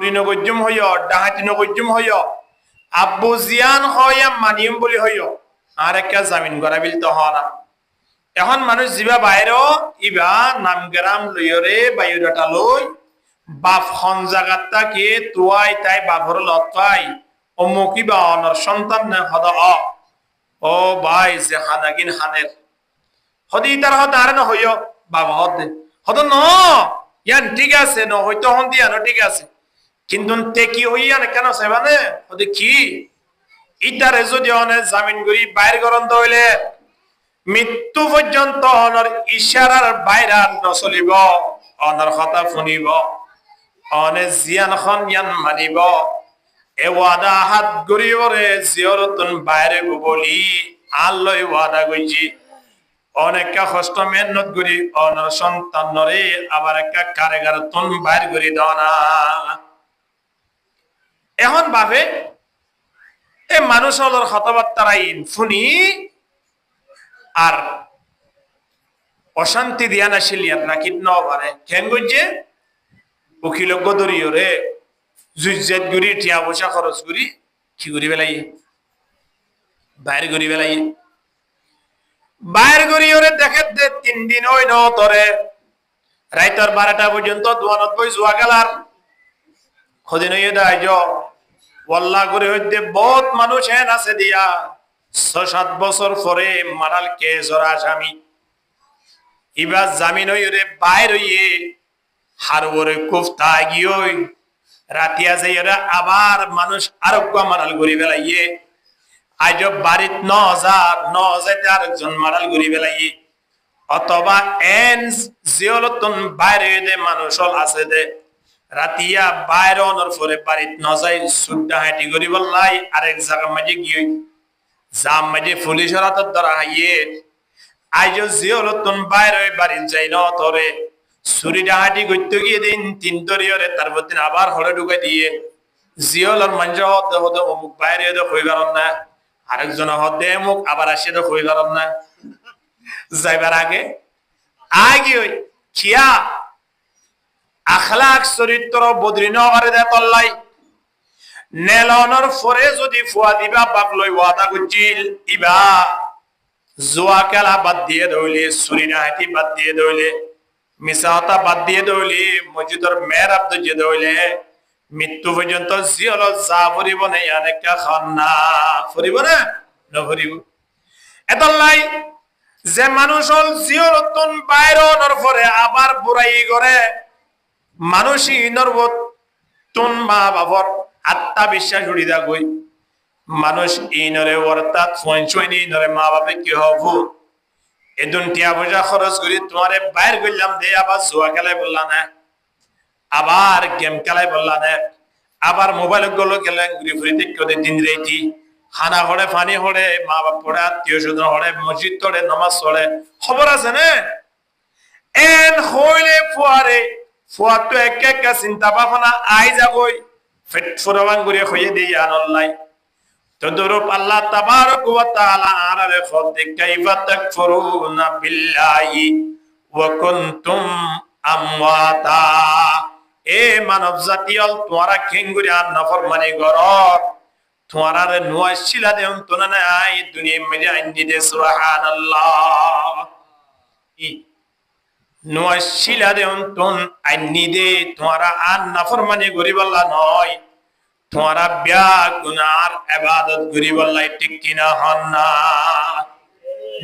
চুরি নগজ্যম হইয় ডাহাতি নগজ্যম হইয় আব্বু জিয়ান হইয়া মানিয়ম বলি হইয় আর একটা জামিন করা বিল তো হওয়া না এখন মানুষ যিবা বাইরেও ইবা নামগ্রাম লইয়রে বায়ুডাটা লই বাপ খন জাগাত তাকে তুয়াই তাই বাপর লতাই অমুকি বা অনর সন্তান না হদ ও ভাই যে হানাগিন হানের হদি তার হদ আর না হইয় বাবা হদ ন ইয়ান ঠিক আছে ন হইতো হন দিয়া ন ঠিক আছে কিন্তু তে কি হইয়া না কেন সেবানে হদি কি ইটারে যদি অনে জামিন করি বাইর গরন্ত হইলে মৃত্যু পর্যন্ত অনর ইশারার বাইরে নচলিব অনর কথা শুনিব অনে জিয়ান খন ইয়ান মানিব এ ওয়াদা হাত গরিবরে জিয়রতন বাইরে বলি আল্লাহ ওয়াদা কইছি অনেকটা কষ্ট মেহনত করি অনর সন্তানরে আবার একটা কারাগার তন বাইর করি দাও না এখন ভাবে এ মানুষ হলোর কথাবার্তারাই শুনি আর অশান্তি দিয়া না শিলিয়ান নাকি নবারে কেন গইছে উকিল গদরিও রে জুজ্জাত গুরি টিয়া পয়সা খরচ করি কি করি বেলাই বাইর করি বেলাই বাইর করি ওরে দেখে দে 3 দিন ওই ন তরে রাইতর 12টা পর্যন্ত দোয়ানত বই জুয়া গেলার খদিন হইয়ে দাইজ ওয়াল্লাহ করে হইতে বহুত মানুষ হেন আছে দিয়া 6-7 বছর পরে মারাল কেসর আসামি ইবা জামিন হইরে বাইর হইয়ে হারবরে কুফতা গিয়ে রাতিয়া যাইরা আবার মানুষ আরোগ্য মারাল গড়ি বেলাইয়ে আজ বাড়িত 9,000 আরেকজন মারাল গড়ি বেলাইয়ে অথবা এন জিয়লতন বাইরে দে মানুষ আছে দে রাতিয়া বাইরে অনর পরে বাড়িত নজাই সুড্ডা হাঁটি গড়ি বললাই আরেক জায়গা মাঝে গিয়ে জাম মাঝে পুলিশের হাতত ধরা হাইয়ে আজ জিয়লতন বাইরে বাড়িত যাই ন তরে ছুরি ডাহাটি করতে গিয়ে দিন 3 তরিয়রে তারপর দিন আবার হলে ঢুকে দিয়ে জিয়লর মাঞ্জ হতে অমুক বাইরে হয়ে গেলাম না আরেকজন হদে অমুক আবার আসে তো হয়ে গেলাম না যাইবার আগে ওই খিয়া আখলাক চরিত্র বদরি নগরে দে তল্লাই নেলনর ফরে যদি ফুয়া দিবা বাপ লই ওয়াদা করছিল ইবা জুয়া খেলা বাদ দিয়ে দইলে ছুরি ডাহাটি বাদ দিয়ে দইলে মিসাওতা বাদ দিয়ে দইলে মসজিদের মেয়ের আব্দ যে দইলে মৃত্যু পর্যন্ত জিয়ল যা ফুরিব না অনেকটা খান না ফুরিব না নফুরিব এতলাই যে মানুষ হল জিয়লতন বাইরনের পরে আবার বুড়াই করে মানুষই নরবত তুন মা বাবর আত্মা বিশ্বাস উড়ি দা গই মানুষ ইনরে অর্থাৎ ফোনছয়নি নরে মা বাপে কি হব এদুন টিয়া পয়সা খরচ করি তোমারে বাইর করলাম দে আবার জুয়া খেলাই বললা না আবার গেম খেলাই বললা না আবার মোবাইল গুলো খেলে ঘুরি ফুরি দেখতে দিন রাইতি খানা হড়ে পানি হড়ে মা বাপ পড়ে আত্মীয় স্বজন হড়ে মসজিদ তোড়ে নামাজ পড়ে খবর আছে না এন হইলে ফুয়ারে ফুয়া তো এক এক চিন্তা ভাবনা আই যাবই ফেট ফুরবান করে হইয়ে দেই আনলাই তদরূপ আল্লাহ তাবারক ওয়া তাআলা আরে খতে কাইফা তাকফুরুনা বিল্লাহি ওয়া কুনতুম আমওয়াতা এ মানব জাতিয়ল তোমরা কেঙ্গুরি আর নাফরমানি গরর তোমরা রে নুয়াশিলা দেন তোনা নাই দুনিয়া মে আইনি দে সুবহানাল্লাহ ই নুয়াশিলা দেন তোন আইনি দে তোমরা আর নাফরমানি গরিবাল্লাহ নয় তোমরা ব্যাগ গুনার ইবাদত গরিবাল্লাহ ঠিক কিনা হন না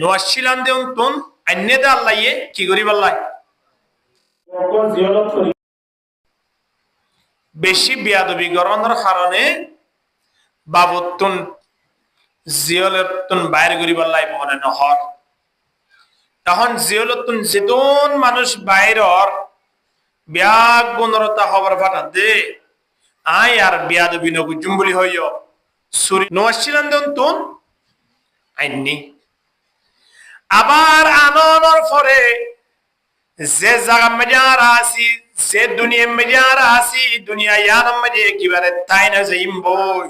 নুয়াশিলান দেন তোন আইনি দে আল্লাহ কি গরিবাল্লাহ কোন জিয়ারত করি বেশি বিয়াদবি গরনের কারণে বাবতুন জিয়লতুন বাইর গরিবাল্লাহ মনে নহর তখন জিয়লতুন যেতুন মানুষ বাইরর ব্যাগ গুণরতা খবর ফাটা দে আই আর বিয়াদবি নগুজুম বলি হইও সুরি নওয়াশিলান দেন তুন আইনি আবার আননের পরে যে জায়গা মজার আসি সে দুনিয়া মজার আসি দুনিয়া ইয়ান মজে একেবারে তাই না যাইম বই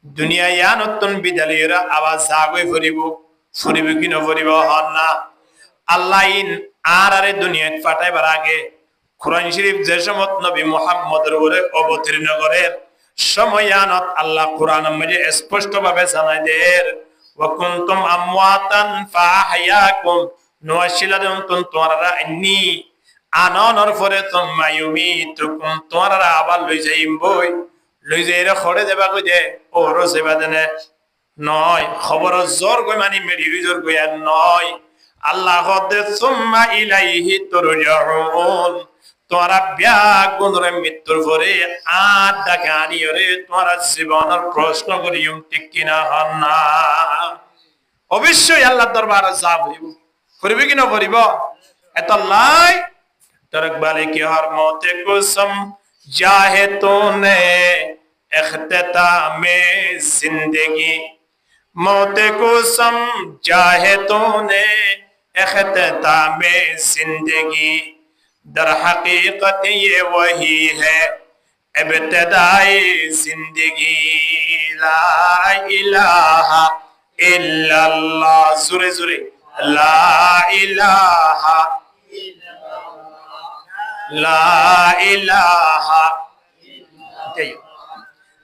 দুনিয়া ইয়ান অত্যন বিদালিরা আওয়াজ জাগই ফুরিব কি না ফুরিব হন না আল্লাহ ইন আর আরে দুনিয়া ফাটাইবার আগে কোরআন শরীফ যে সমত নবী মুহাম্মদের উপরে অবতীর্ণ করেন সময়ানত আল্লাহ কোরআন মধ্যে স্পষ্ট ভাবে জানায় দেন ওয়া কুনতুম আমওয়াতান ফাআহয়াকুম নুয়াশিলাদুম তুনতুরা ইন্নী আননর পরে তুম্মা ইউমিতুকুম তোমরা আবার লই যাইম বই লই যাইরে খড়ে দেবা কই দে ওরো সেবা দেনে নয় খবর জোর কই মানি মেরি জোর কই আর নয় আল্লাহ হদে সুম্মা ইলাইহি তুরজাউন তোরা ব্যাগ গুনরে মৃত্যুর পরে আর ডাকে আনিয়রে তোরা জীবনের প্রশ্ন করিম ঠিক কিনা হন না অবশ্যই আল্লাহর দরবারে যা বলিব করিবে কিনা করিব এত লাই तरक वाले की हर मौते को समझाए तूने इख्तितामे जिंदगी मौते को समझाए तूने इख्तितामे जिंदगी दर हकीकत ये वही है इब्तिदाए जिंदगी ला इलाहा इल्लल्लाह जुरे जुरे ला इलाहा লা ইলাহা যাই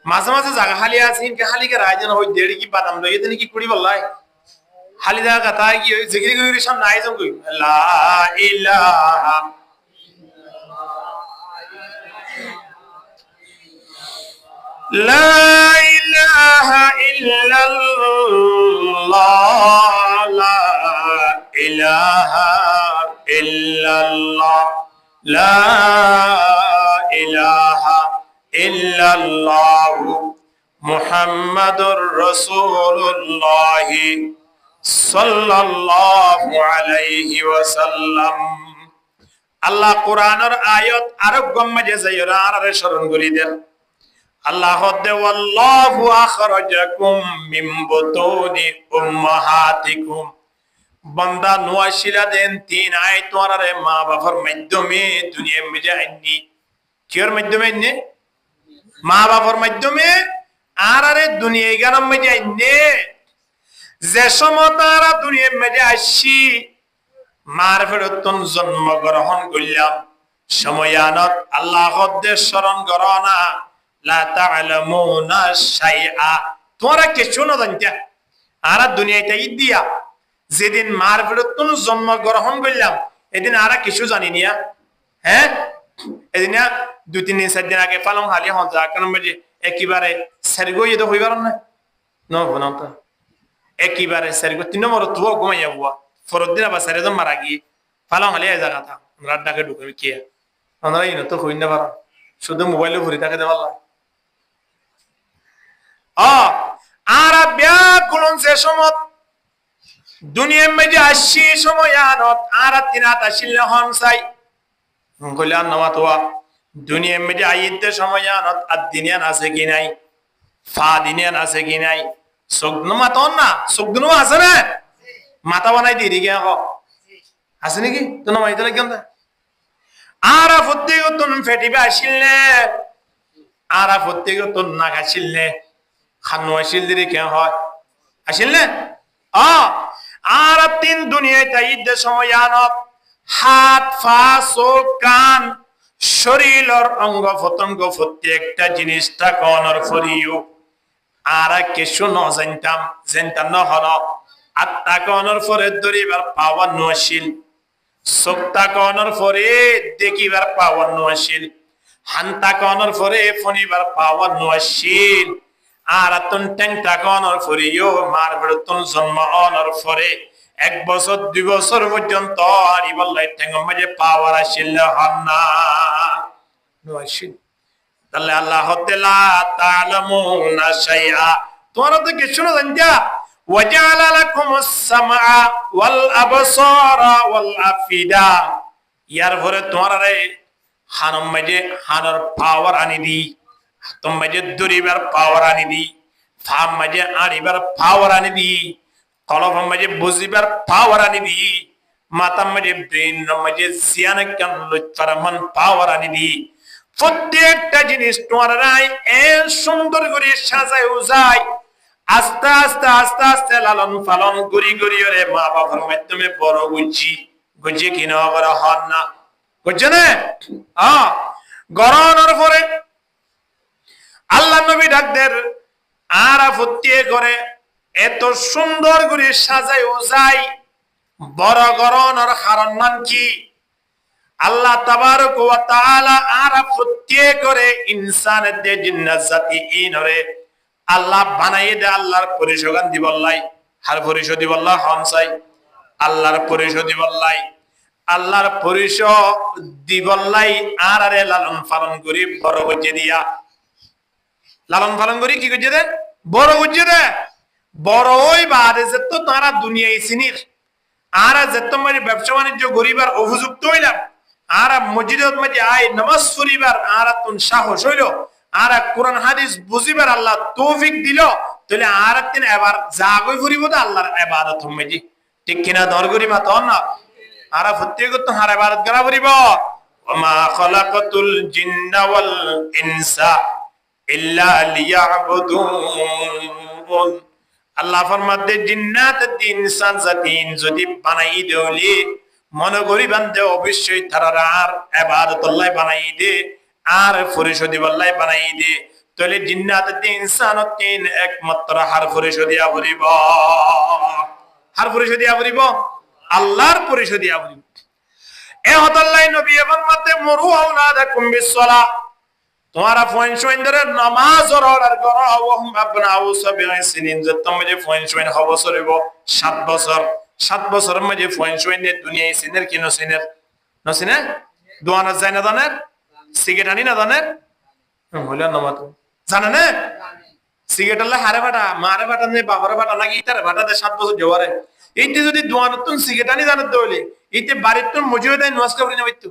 মাঝে মাঝে জায়গা খালি আছে ইনকে খালি কে রায়জন হই দেড়ি কি বাদাম লই এদিন কি কুড়ি বললাই খালি জায়গা কথা কি ওই জিগরি গুরি সামনে আইজন কই লা ইলাহা লা ইলাহা ইল্লাল্লাহ লা ইলাহা ইল্লাল্লাহ لا إله إلا الله محمد رسول الله صلى الله عليه وسلم الله قرآن آيات عرب قم جزيرا عرر شرن قريدر الله قد والله أخرجكم من بطون أمهاتكم बंदा नुआशिला देन तीन आए तुम्हारे माँ बापर मध्य में दुनिया में जाएंगी क्यों मध्य में ने माँ बापर मध्य में आरे दुनिया का नाम में जाएंगे जैसा मतारा दुनिया में जाएशी मार फिर तुम जन्म ग्रहण गुल्लाम समयानत अल्लाह खुद शरण कराना ला तालमूना शैआ तुम्हारा किसको न जानते आरा दुनिया ते दिया যেদিন মার ফেরতুন জন্ম গ্রহণ করলাম এদিন আরা কিছু জানি নিয়া হ্যাঁ এদিন দুই তিন দিন চার দিন আগে পালং হালি হন যা কারণ যে একেবারে সেরগো ইয়ে হইবার না ন বনাম তো একেবারে সেরগো তিন নম্বর তো ঘুমাইয়া বুয়া ফরদিন আবার সেরে জম মারা গিয়ে পালং হালি এই জায়গা থা রাত ডাকে ঢুকে কি আমরা ইন তো হই না পারা শুধু মোবাইলে ঘুরে থাকে দেওয়াল আরা ব্যাকুলন সে সমত দুনিয়া মধ্যে আসি সময়ানত আর তিনাত আসিল হন সাই কইলা নমাতোয়া দুনিয়া মধ্যে আইতে সময়ানত আদিনিয়ান আছে কি নাই ফাদিনিয়ান আছে কি নাই সগনো মাতন না সগনো আছে না মাথা বানাই দি রিগে হ আছে নাকি তো নমাইতে লাগেন আর ফুত্তি তুন ফেটিবা আসিলনে আর ফুত্তি তুন না গাছিলনে খানো আসিল দিরে কে হয় আসিলনে আর তিন দুনিয়ায় তাইদ সময়ানত হাত পা চোখ কান শরীরের অঙ্গ প্রত্যঙ্গ প্রত্যেকটা জিনিসটা কনর ফরিও আর কিছু ন জানতাম ন হল আত্মা কনর ফরে ধরিবার পাওয়ার নশীল চোখটা কনর ফরে দেখিবার পাওয়ার নশীল হান্তা কনর ফরে ফনিবার পাওয়ার নশীল আর তুন ট্যাংটা কনর ফরিও মার বেড়তুন জন্ম অনর ফরে এক বছর দুই বছর পর্যন্ত আর ইবাল্লাই ঠ্যাং মাঝে পাওয়ার আসিল হন না নশীল তাহলে আল্লাহ তাআলা তাআলামুনা শাইআ তোমরা তো কিছু না জানতা ওয়াজালা লাকুমুস সামআ ওয়াল আবসারা ওয়াল আফিদা ইয়ার পরে তোমরা রে হানম মাঝে হানার পাওয়ার আনি দি तुम मजे दुरीबर पावर आनी दी फाम मजे आनीबर पावर आनी दी कलफ मजे बुजीबर पावर आनी दी माता मजे ब्रेन मजे सियान कन लुचरमन पावर आनी दी প্রত্যেকটা জিনিস তোমার রাই এর সুন্দর করে সাজায় উজায় আস্তে আস্তে আস্তে আস্তে লালন পালন করি করি ওরে মা বাবার মাধ্যমে বড় গুজি কিনা বড় হন না বুঝছে না? গরনের পরে আল্লাহ নবী ডাকদের আর ফুটিয়ে করে এত সুন্দর করে সাজাই উজাই বড় গরনের কারণ মান কি? আল্লাহ তাবারক ওয়া তাআলা আর ফুটিয়ে করে ইনসানের দে জিন্নাত জাতি ইনরে আল্লাহ বানাইয়ে দে আল্লাহর পরিশোগান দিবল্লাই হার পরিশোধ দিবল্লাহ হনসাই আল্লাহর পরিশোধ দিবল্লাই আল্লাহর পরিশোধ দিবল্লাই আর আরে লালন পালন করি বড় হইতে দিয়া লালন পালন করি কি করছে দে বড় হচ্ছে দে বড় ওই বাদে যে তো তারা দুনিয়ায় চিনির আর যে তোমার ব্যবসা বাণিজ্য গরিবার অভিযুক্ত হইলাম আর মসজিদের মধ্যে আয় নামাজ পড়িবার আর তুন সাহস হইল আর কোরআন হাদিস বুঝিবার আল্লাহ তৌফিক দিল তাহলে আর তিন এবার জাগই ফুরিব তো আল্লাহর ইবাদত হইজি ঠিক কিনা দর গরিবা তো না আর প্রত্যেক তো হার ইবাদত করা ফুরিব ওমা খালাকাতুল জিন্না ওয়াল ইনসা ইল্লা লিয়াবুদুন আল্লাহ ফরমাতে জিন্নাত ইনসান জাতিন যদি বানাই দেওলি মনে করি বান্দে অবশ্যই তারার আর ইবাদতুল্লাহ বানাই দে আর পরিশোধি বল্লাই বানাই দে তাহলে জিন্নাত ইনসান তিন একমাত্র হার পরিশোধিয়া ভরিব হার পরিশোধিয়া ভরিব আল্লাহর পরিশোধিয়া ভরিব এ হতাল্লাই নবী এবং মতে মরু আওলাদাকুম বিসসালাহ তোমারা ফয়ন ধরে নামাজ অর্ডার করো ওহম আবনাউ সাবিআ সিনিন যে তোমাদের ফয়ন হবছর হইব 7 বছর 7 বছরের মধ্যে ফয়ন নে দুনিয়ায় সিনের কি নসিনের নসিনে দোয়ানা যায় না জানেন সিগারেট আনি না জানেন হইলা নামাত জানে না সিগারেট আল্লাহ হারে বাটা মারে বাটা নে বাবারে বাটা নাকি ইতারে বাটা দে 7 বছর জওয়ারে এইতে যদি দোয়ানতুন সিগারেট আনি জানে দইলে এইতে বাড়ির তুন মজুদে নওয়াজ কবরি না হইতো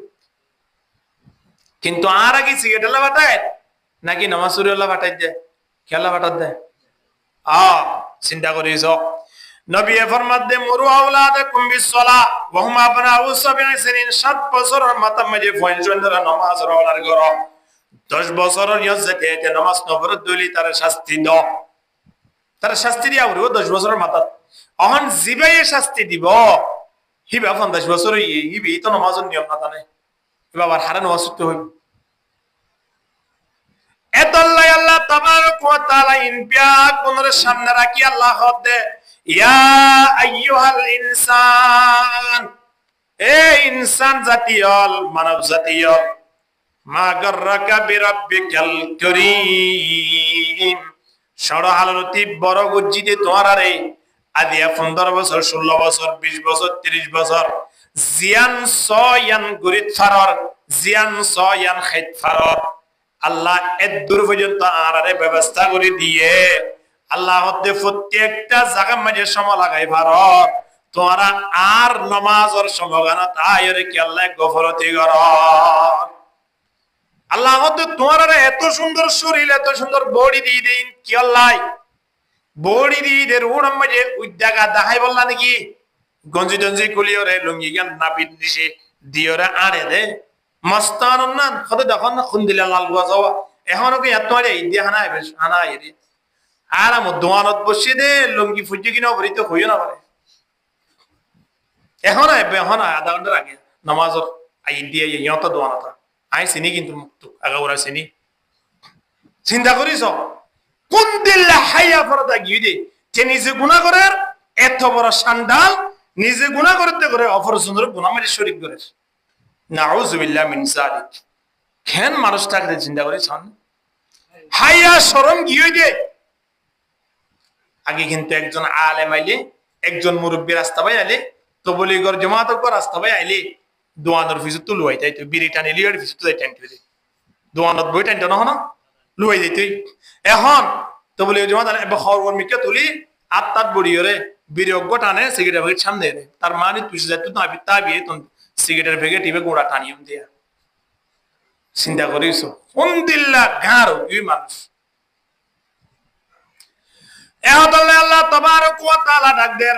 কিন্তু আর আগে সিগারেট আল্লাহ বাটায় নাকি নামাজ পড়ি আল্লাহ বাটাই দেয় খেলা বাটাত দেয় চিন্তা করিস নবী ফরমাতে মুরু আওলাদাকুম বিসসালাহ ওয়া হুম আবনাউ সাবঈ সিনিন 7 বছরের মাথা মাঝে ফয়ন ধরে নামাজ অর্ডার করো 10 বছরের ইজ্জতে এতে নামাজ নবরত দলি তার শাস্তি দাও তার শাস্তি দিয়া হইব 10 বছরের মাথা অহন জিবায়ে শাস্তি দিব হিবা 50 বছর হিবি তো নামাজের নিয়ম না জানে বাবার হারানো অসুস্থ হইব এতল্লাই আল্লাহ তাবারক ওয়া তাআলা ইনবিয়াক কোনরে সামনে রাখি আল্লাহ হদে ইয়া আইয়ুহাল ইনসান এ ইনসান জাতিয়ল মানব জাতিয়ল মা গাররাকা বিরাব্বিকাল কারীম সড় হালতি বড় গজ্জিতে তোরারে আদিয়া 15 বছর 16 বছর 20 বছর 30 বছর জিয়ান সয়ান গুরিত ফারর জিয়ান সয়ান খাইত ফারর আল্লাহ এত দূর পর্যন্ত আরারে ব্যবস্থা করে দিয়ে আল্লাহ হতে প্রত্যেকটা জায়গা মাঝে সময় লাগাই ফারর তোরা আর নামাজের সময়গানা তাইরে কি আল্লাহ গফরতি কর আল্লাহ হতে তোরা এত সুন্দর শরীর এত সুন্দর বডি দিয়ে দেন কি আল্লাহ বডি দিয়ে দের উড়ম মাঝে উদ্যাগা দেখাই বললা নাকি গঞ্জি টঞ্জি কুলিওরে লুঙ্গি গান নাবিদ দিছে দিওরে আড়ে দে মস্তান না হতে দেখো না খুন দিলে লাল গুয়া যাওয়া এখনো কি এত আরে ইদিয়া হানা আইবে হানা আইরে আর আম দোয়ানত বসে দে লুঙ্গি ফুজি কিনা ভরিতে হইও না পারে এখন আইবে এখন আধা ঘন্টার আগে নামাজের আই দিয়ে ইয়ত দোয়ানতা আই চিনি কিন্তু মুক্ত আগাউরা চিনি চিন্তা করিস কোন দিল্লা হাইয়া ফরদা গিয়ে দে যে নিজে গুনাহ করে এত বড় সান্ডাল নিজে গুনাহ করতে করে অপর সুন্দর গুনাহ মাঝে শরীক করে নাউযুবিল্লাহ মিন যালিক কেন মানুষটাকে চিন্তা করিস হাইয়া শরম গিয়ে দে আগে কিন্তু একজন আলেম আইলে একজন মুরব্বী রাস্তা ভাই আইলে তবলিগর জামাত কর রাস্তা ভাই আইলে দোয়ানোর ফিসু তো লুয়াই যাইতো বিড়ি টানি লিয়ার ফিসু তো টানতে হইলে দোয়ানত বই টানতে না হনা লুয়াই যাইতো এখন তবলিগর জামাত আইলে খবর মিকে তুলি আত্মাত বড়িয়রে বিড়ি অজ্ঞ টানে সিগারেট প্যাকেট সামনে দেয় তার মানে তুই যাইতো না তা বিয়ে তো সিগারেটের প্যাকেট টিপে গোড়া টানিয়ে দিয়া চিন্তা করিস কোন দিল্লা গাঁর ওই মানুষ এহতাল্লাহ আল্লাহ তাবারক ওয়া তাআলা ডাকদের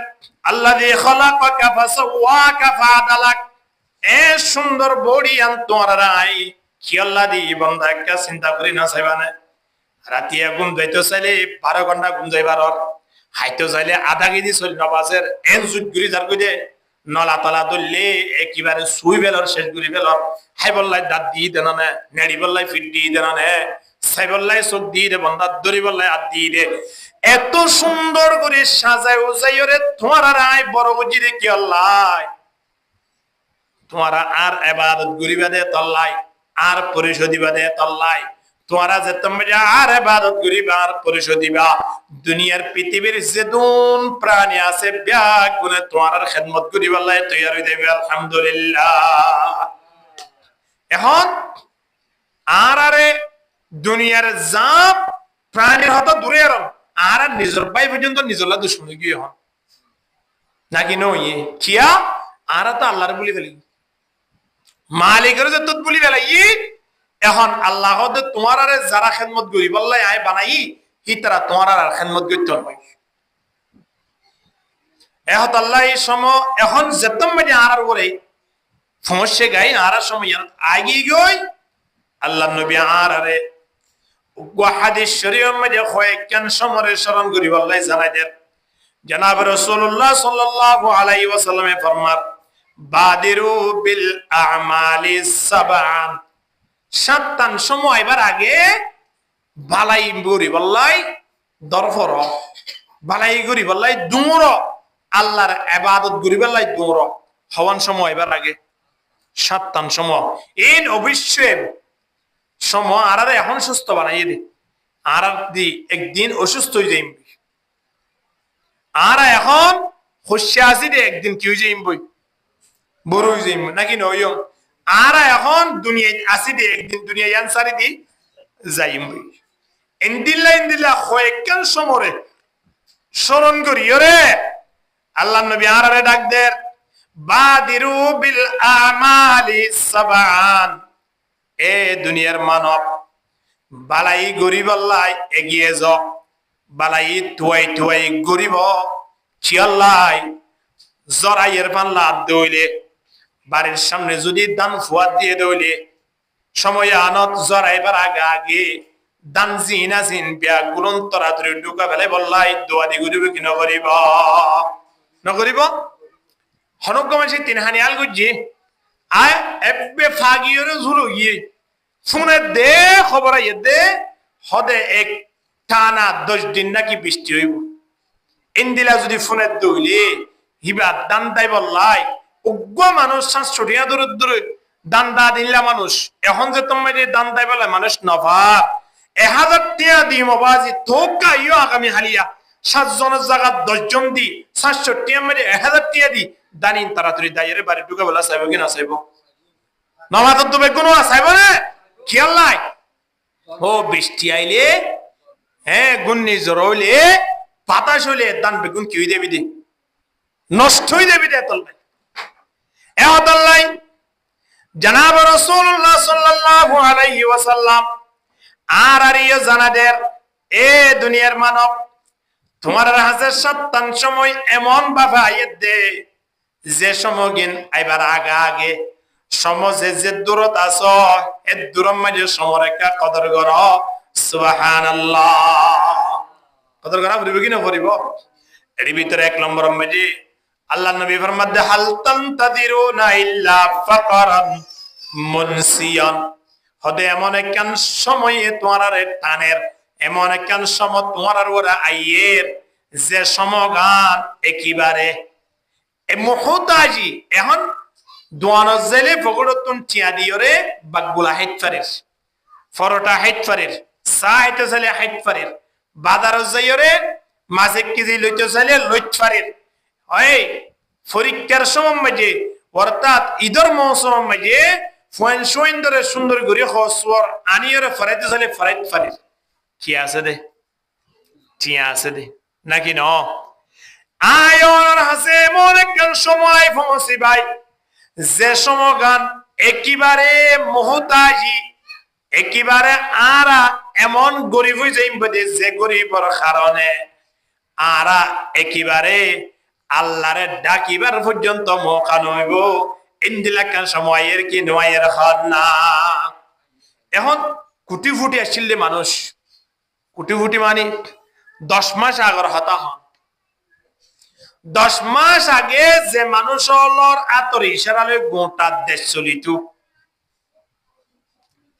আল্লাযী খালাকাকা ফাসাওয়াকা ফাআদালাক এ সুন্দর বডি আন তোরা আই কি আল্লাহ দি বান্দা একটা চিন্তা করি না চাইবানে রাতি ঘুম যাইতো চাইলে 12 ঘন্টা ঘুম যাইবার হাইতো চাইলে আধা কেজি চল নবাজের এন জুট গুরি যার কই দে নলা তলা ধরলে একেবারে সুই বেলর শেষ গুলি বেলর হাই বললাই দাঁত দিয়ে দেন না নেড়ি বললাই ফিট দিয়ে দেন না সাই বললাই চোখ দিয়ে দে বন্ধার দড়ি বললাই হাত দিয়ে দে এত সুন্দর করে সাজায় উজাই রে তোমার আর আয় বড় বুঝি রে কি আল্লাহ তোমারা আর ইবাদত করিবা দে তল্লাই আর পরিশোধিবা দে তল্লাই তোমারা যে তোমরা আর ইবাদত করিবা আর পরিশোধিবা দুনিয়ার পৃথিবীর যেদুন প্রাণী আছে ব্যাগ গুণে তোমার খেদমত করিবা আল্লাহ তৈয়ার হই দেবে আলহামদুলিল্লাহ এখন আর আরে দুনিয়ার জাপ প্রাণীর হতো দূরে এরম আর নিজের ভাই পর্যন্ত নিজলা দুশ্মন গিয়ে হন নাকি নই কিয়া আর তো আল্লাহর বলি ফেলি মালিকের যে তুত বলি ফেলাই এখন আল্লাহ তোমার আরে যারা খেদমত করি বললাই আয় বানাই হি তারা তোমার আর খেদমত করতে হবে এখন আল্লাহ এই সময় এখন যেতম মানে আর করে সমস্যা গাই আর সময় আগে গই আল্লাহ নবী আর আরে হাদিস শরীফের মধ্যে কয়েকখান সমরে স্মরণ করি বললাই জানাই দেন জনাব রাসূলুল্লাহ সাল্লাল্লাহু আলাইহি ওয়াসাল্লামে ফরমান বাদিরু বিল আমালি সাবআন সাতটান সময় এবার আগে বালাই গরি বললাই দরফর বালাই গরি বললাই দুমর আল্লাহর ইবাদত গরি বললাই দুমর হওয়ান সময় এবার আগে সাতটান সময় এই অবশ্যই সময় আর এখন সুস্থ বানাইয়ে দে আর দি একদিন অসুস্থ হয়ে যাইম আর এখন খুশি আছি দে একদিন কি হয়ে যাইম বই বড় হয়ে যাইম নাকি নয় আর এখন দুনিয়ায় আসি দে একদিন দুনিয়ায় আনসারি দি যাইম বই ইন্দিল্লা কয়েকখান সমরে স্মরণ করি ওরে আল্লাহ নবী আর ডাক দের বাদিরু বিল আমালি সাবআন এ দুনিয়ার মানব বালাই গরিব আল্লাহ এগিয়ে যাও বালাই তুয়াই গরিব চিয়াল্লাই জরাইয়ের পাল্লা দইলে বাড়ির সামনে যদি দান ফুয়াদ দিয়ে দইলে সময় আনত জরাইবার আগে দান জিনা জিন বিয়া গুলন তরাতরি ঢুকা ফেলে বললাই দোয়া দি গরিব কি নগরিব হনগমাসি তিন হানি আল গুজি আয় এবে ফাগিয়রে ঝুলো গিয়ে শুনে দে খবর আইয়ে দে হদে এক টানা 10 দিন নাকি বৃষ্টি হইব ইন্দিলা যদি ফোনে দইলে হিবা দান দাই বললাই উগ্র মানুষ 700 টাকা দূরে দান দা দিলা মানুষ এখন যে তোমার দান দাই বলে মানুষ নভাব 1000 টাকা দিম বাজি তোকা ইও আগামী হালিয়া 7 জনের জায়গা 10 জন দি 700 টাকা মেরে 1000 টাকা দি দানিন তাড়াতাড়ি দাইয়ের বাড়ি ঢুকে বলা চাইব কি না চাইব নমাজ তো বেগুন চাইব না খেয়াল নাই ও বৃষ্টি আইলে হ্যাঁ গুন্নি জ্বর হইলে বাতাস হইলে দান বেগুন কি হয়ে দেবি দি নষ্ট হয়ে দেবি দে তল্লাই এহতাল্লাই জনাব রাসূলুল্লাহ সাল্লাল্লাহু আলাইহি ওয়াসাল্লাম আর ইয়ে জানাদের এ দুনিয়ার মানব তোমার হাজার সত্তান সময় এমন বাবা আইয়ে দে যে সমগিন আইবার আগে সমাজে যে দূরত আছো এ দূরম মাঝে সমরেখা কদর কর সুবহানাল্লাহ কদর করা পড়বে কি না পড়িব এর ভিতরে 1 নম্বর মাঝে আল্লাহ নবী ফরমাতে হাল তানতাদিরুনা ইল্লা ফাকরান মুনসিয়ান হদে এমন একখান সময়ে তোমার টানের এমন একখান সময় তোমার ওরা আইয়ের যে সমগান একেবারে মুহতাজি এখন দোয়ানো জেলে ফগড়তুন টিয়া দিয়রে বাগগুলা হেটফারের ফরোটা হেটফারের সা হেটে জেলে হেটফারের বাদার জয়রে মাঝে কেজি লইতে জেলে লইটফারের হয় পরীক্ষার সময় মাঝে অর্থাৎ ঈদের মৌসুম মাঝে ফোন সোইন ধরে সুন্দর করে হসওয়ার আনিয়রে ফরাইতে জেলে ফরাইত ফারের কি আছে দে টিয়া আছে দে নাকি ন আয়র হাসে মনে কেন সময় ফমসি ভাই যে সমগান একেবারে মুহতাজি একেবারে আরা এমন গরিব হয়ে যাইম বদে যে গরিবর কারণে আরা একেবারে আল্লাহরে ডাকিবার পর্যন্ত মৌকা নইব ইন্দিলাকান সময়ের কি নয়ের হন না এখন কুটি ফুটি আসছিল মানুষ কুটি ফুটি মানে 10 মাস আগর হতা হন 10 মাস আগে যে মানুষ হলর আতর ইশারালে গোটা দেশ চলিত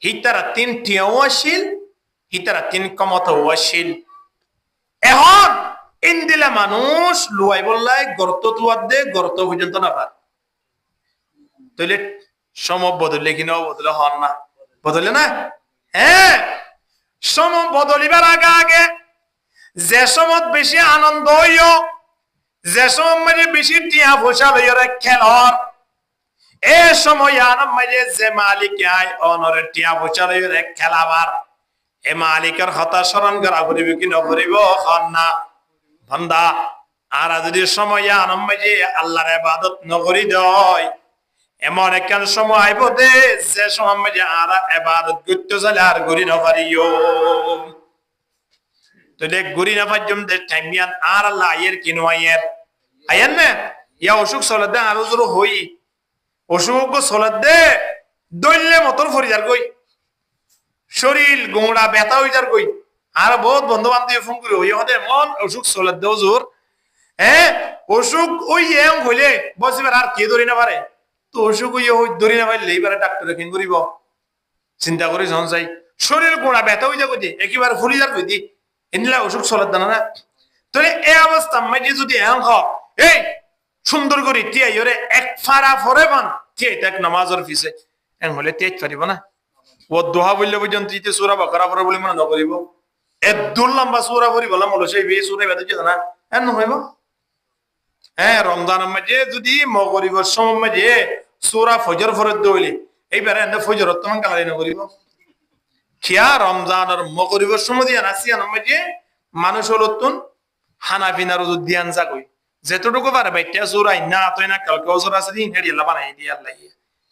হিতারা 3টিও আসিল হিতারা 3 কমতও আসিল এখন ইন্দিলা মানুষ লুয়াই বললাই গর্ত তুয়ার দে গর্ত পর্যন্ত না পার তাহলে সম বদলে কিনা বদলে হন না বদলে না হ্যাঁ সম বদলিবার আগে আগে যে সময় বেশি আনন্দ হইও যে সময় মাঝে বেশি টিয়া ফসা লইয়া খেলর এ সময় আনন্দ মাঝে যে মালিক আয় অনরে টিয়া ফসা লইয়া খেলাবার এ মালিকের হতা স্মরণ করা করিব কি নকরিব হন না বান্দা আর যদি সময় আনন্দ মাঝে আল্লাহর ইবাদত নকরি দয় এমন একখান সময় আইব দে যে সময় মাঝে আর ইবাদত করতে চলে আর গরি নকরিও তো দেখ গরি না পাজম দে টাইমিয়ান আর আল্লাহ আয়ের কিনো আয়ের না ইয়া অসুখ চলে দে আর জোর হই অসুখ চলে দে দইলে মতর ফরি যার কই শরীর গোড়া ব্যথা হই যার কই আর বহুত বন্ধু বান্ধব ফোন করে হই হতে মন অসুখ চলে দে জোর হ্যাঁ অসুখ ওই এম হইলে বসিবার আর কে ধরি না পারে তো অসুখ ওই ধরি না পারলে এইবারে ডাক্তার কেন করিব চিন্তা করি চাই শরীর গোড়া ব্যথা হই যাক একেবারে ফুলি যার কই দি এনিলা অসুখ চলার দানা না তাহলে এই অবস্থা মাঝে যদি এম হ এই সুন্দর করে টিয়া ইরে এক ফাড়া ফরে বান টিয়া এটা নামাজের পিছে এম হলে তেজ পারিব না ও দোহা বললে পর্যন্ত ইতে সূরা বাকারা পড়ে বলে মনে নকরিব এ দূর লম্বা সূরা পড়ি বললাম হলো সেই বে সূরা বাদে না এন হইব হ্যাঁ রমজান মাঝে যদি মগরিবর সময় মাঝে সূরা ফজর ফরদ দইলে এইবারে এন্ড ফজর তখন কালাই নকরিব কিয়া রমজানের মগরিবর সময় দিয়া নাসিয়া মাঝে মানুষ হলতুন হানাফিনার ওযু দিয়ান যাকই যেতটুকু পারে বাইটা সূরাই না তই না কালকে ওজর আছে দিন হেডি আল্লাহ বানাই দি আল্লাহ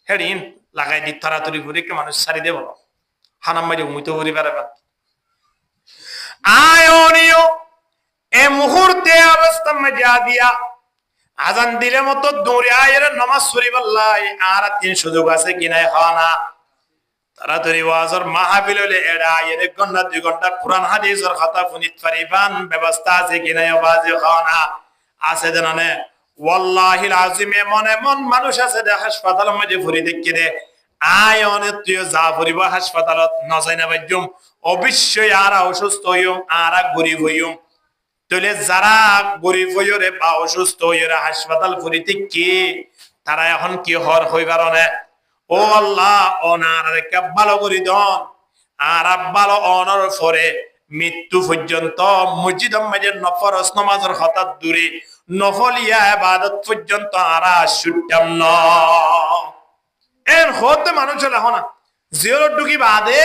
হেডিন লাগাই দি তাড়াতাড়ি করে কে মানুষ সারি দে বলো হানাম মাঝে মুইতো করি পারবা আয়োনিও এ মুহূর্তে অবস্থা মজা দিয়া আজান দিলে মতো দৌড়ে আয়ের নামাজ পড়িবাল্লাই আর 3 সুযোগ আছে কিনাই হনা তাড়াতাড়ি ওয়াজর মাহফিল হলে এরা আয়ের 1 ঘন্টা 2 ঘন্টা কুরআন হাদিসের খাতা ফুনিত পারিবান ব্যবস্থা আছে কিনাই ওয়াজে হনা আছে জানানে ওয়াল্লাহিল আযীম এমন মানুষ আছে যে হাসপাতালের মধ্যে ভরি দেখি দে আয়নে তুই যা ভরিব হাসপাতালত নজাই না বাজুম অবশ্যই আর অসুস্থ হইম আর গরিব হইম তাহলে যারা গরিব হইরে বা অসুস্থ হইরে হাসপাতাল ভরিতে কি তারা এখন কি হর হইবার না ও আল্লাহ ওনার কে ভালো করি দন আর ভালো অনর পরে মৃত্যু পর্যন্ত মসজিদের মাঝে নফরস নামাজের হঠাৎ দূরে নফলিয়া ইবাদত পর্যন্ত আর ছুটতাম না এর হতে মানুষ হলে হনা জিওর ডুকি বাদে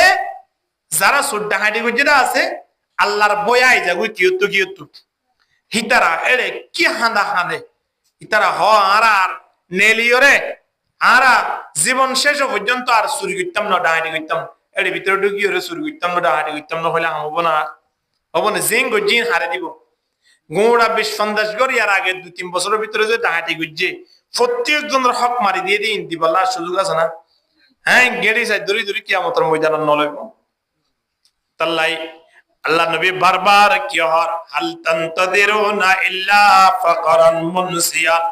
যারা সুড্ডা হাঁটি গুজিরা আছে আল্লাহর বয়াই যাগুই কিয়তু হিতারা এরে কি হাঁদা হাঁদে হিতারা হ আর নেলিওরে আর জীবন শেষ পর্যন্ত আর চুরি করতাম না ডাহাটি করতাম এর ভিতরে ঢুকি ওরে চুরি করতাম না ডাহাটি করতাম না হলে হব না জিন গজিন হারে দিব গোড়া বিশ সন্দেশ করি আর আগে 2-3 বছরের ভিতরে যে ডাহাটি গুজছে প্রত্যেক জনের হক মারি দিয়ে দিন দিবাল্লাহ সুযোগ আছে না হ্যাঁ গেড়ি চাই দূরি দূরি কিয়ামতের ময়দান নলইব তাল্লাই আল্লাহ নবী বারবার কি হর হাল তানতাদিরুনা ইল্লা ফাকরান মুনসিয়ান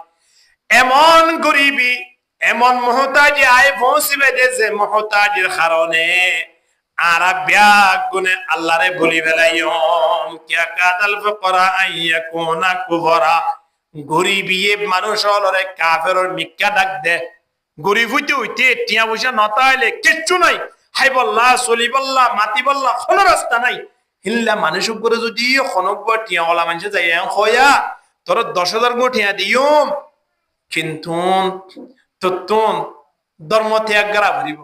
এমন গরিবি এমন মুহতাজি আয় পৌঁছিবে যে মুহতাজির কারণে আর ব্যাগ গুনে আল্লাহরে ভুলি বেলাইম কিয়া কাদাল ফাকরা আইয়াকুনা কুফরা গরিবি মানুষ হলরে কাফেরর মিক্কা ডাক দে গরিব হইতে হইতে টিয়া পয়সা নতাইলে কিচ্ছু নাই হাই বল্লা চলি বল্লা মাতি বল্লা কোনো রাস্তা নাই হিল্লা মানুষ উপরে যদি খনক টিয়া ওলা মানুষ যাই হয়া তোর 10,000 গো টিয়া দিও কিন্তু তুন ধর্ম ত্যাগ করা ভরিব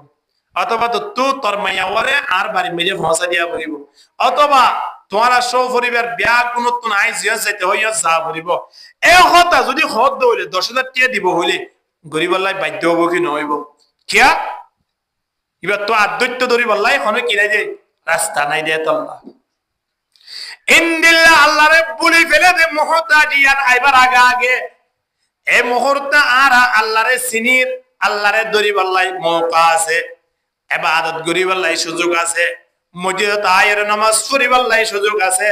অথবা তো তোর মাইয়া ওরে আর বাড়ি মেজে ভাষা দিয়া ভরিব অথবা তোমার সব পরিবার ব্যাগ কোনো তো নাই জিয়া যাইতে হইয়া যা ভরিব এ হতা যদি হদ দইলে 10,000 টিয়া দিব হইলে গরিব আল্লাহ বাধ্য হব কি নহইব কিয়া এবার তো আদ্বৈত ধরি বললাই হনে কিরাই যে রাস্তা নাই দে তল্লা ইনদিল্লাহ আল্লাহরে বলি ফেলে দে মুহতাজিয়ান আইবার আগে এই মুহূর্তে আর আল্লাহরে সিনির আল্লাহরে ধরি বললাই মৌকা আছে ইবাদত করি বললাই সুযোগ আছে মসজিদে আয়ের নামাজ পড়ি বললাই সুযোগ আছে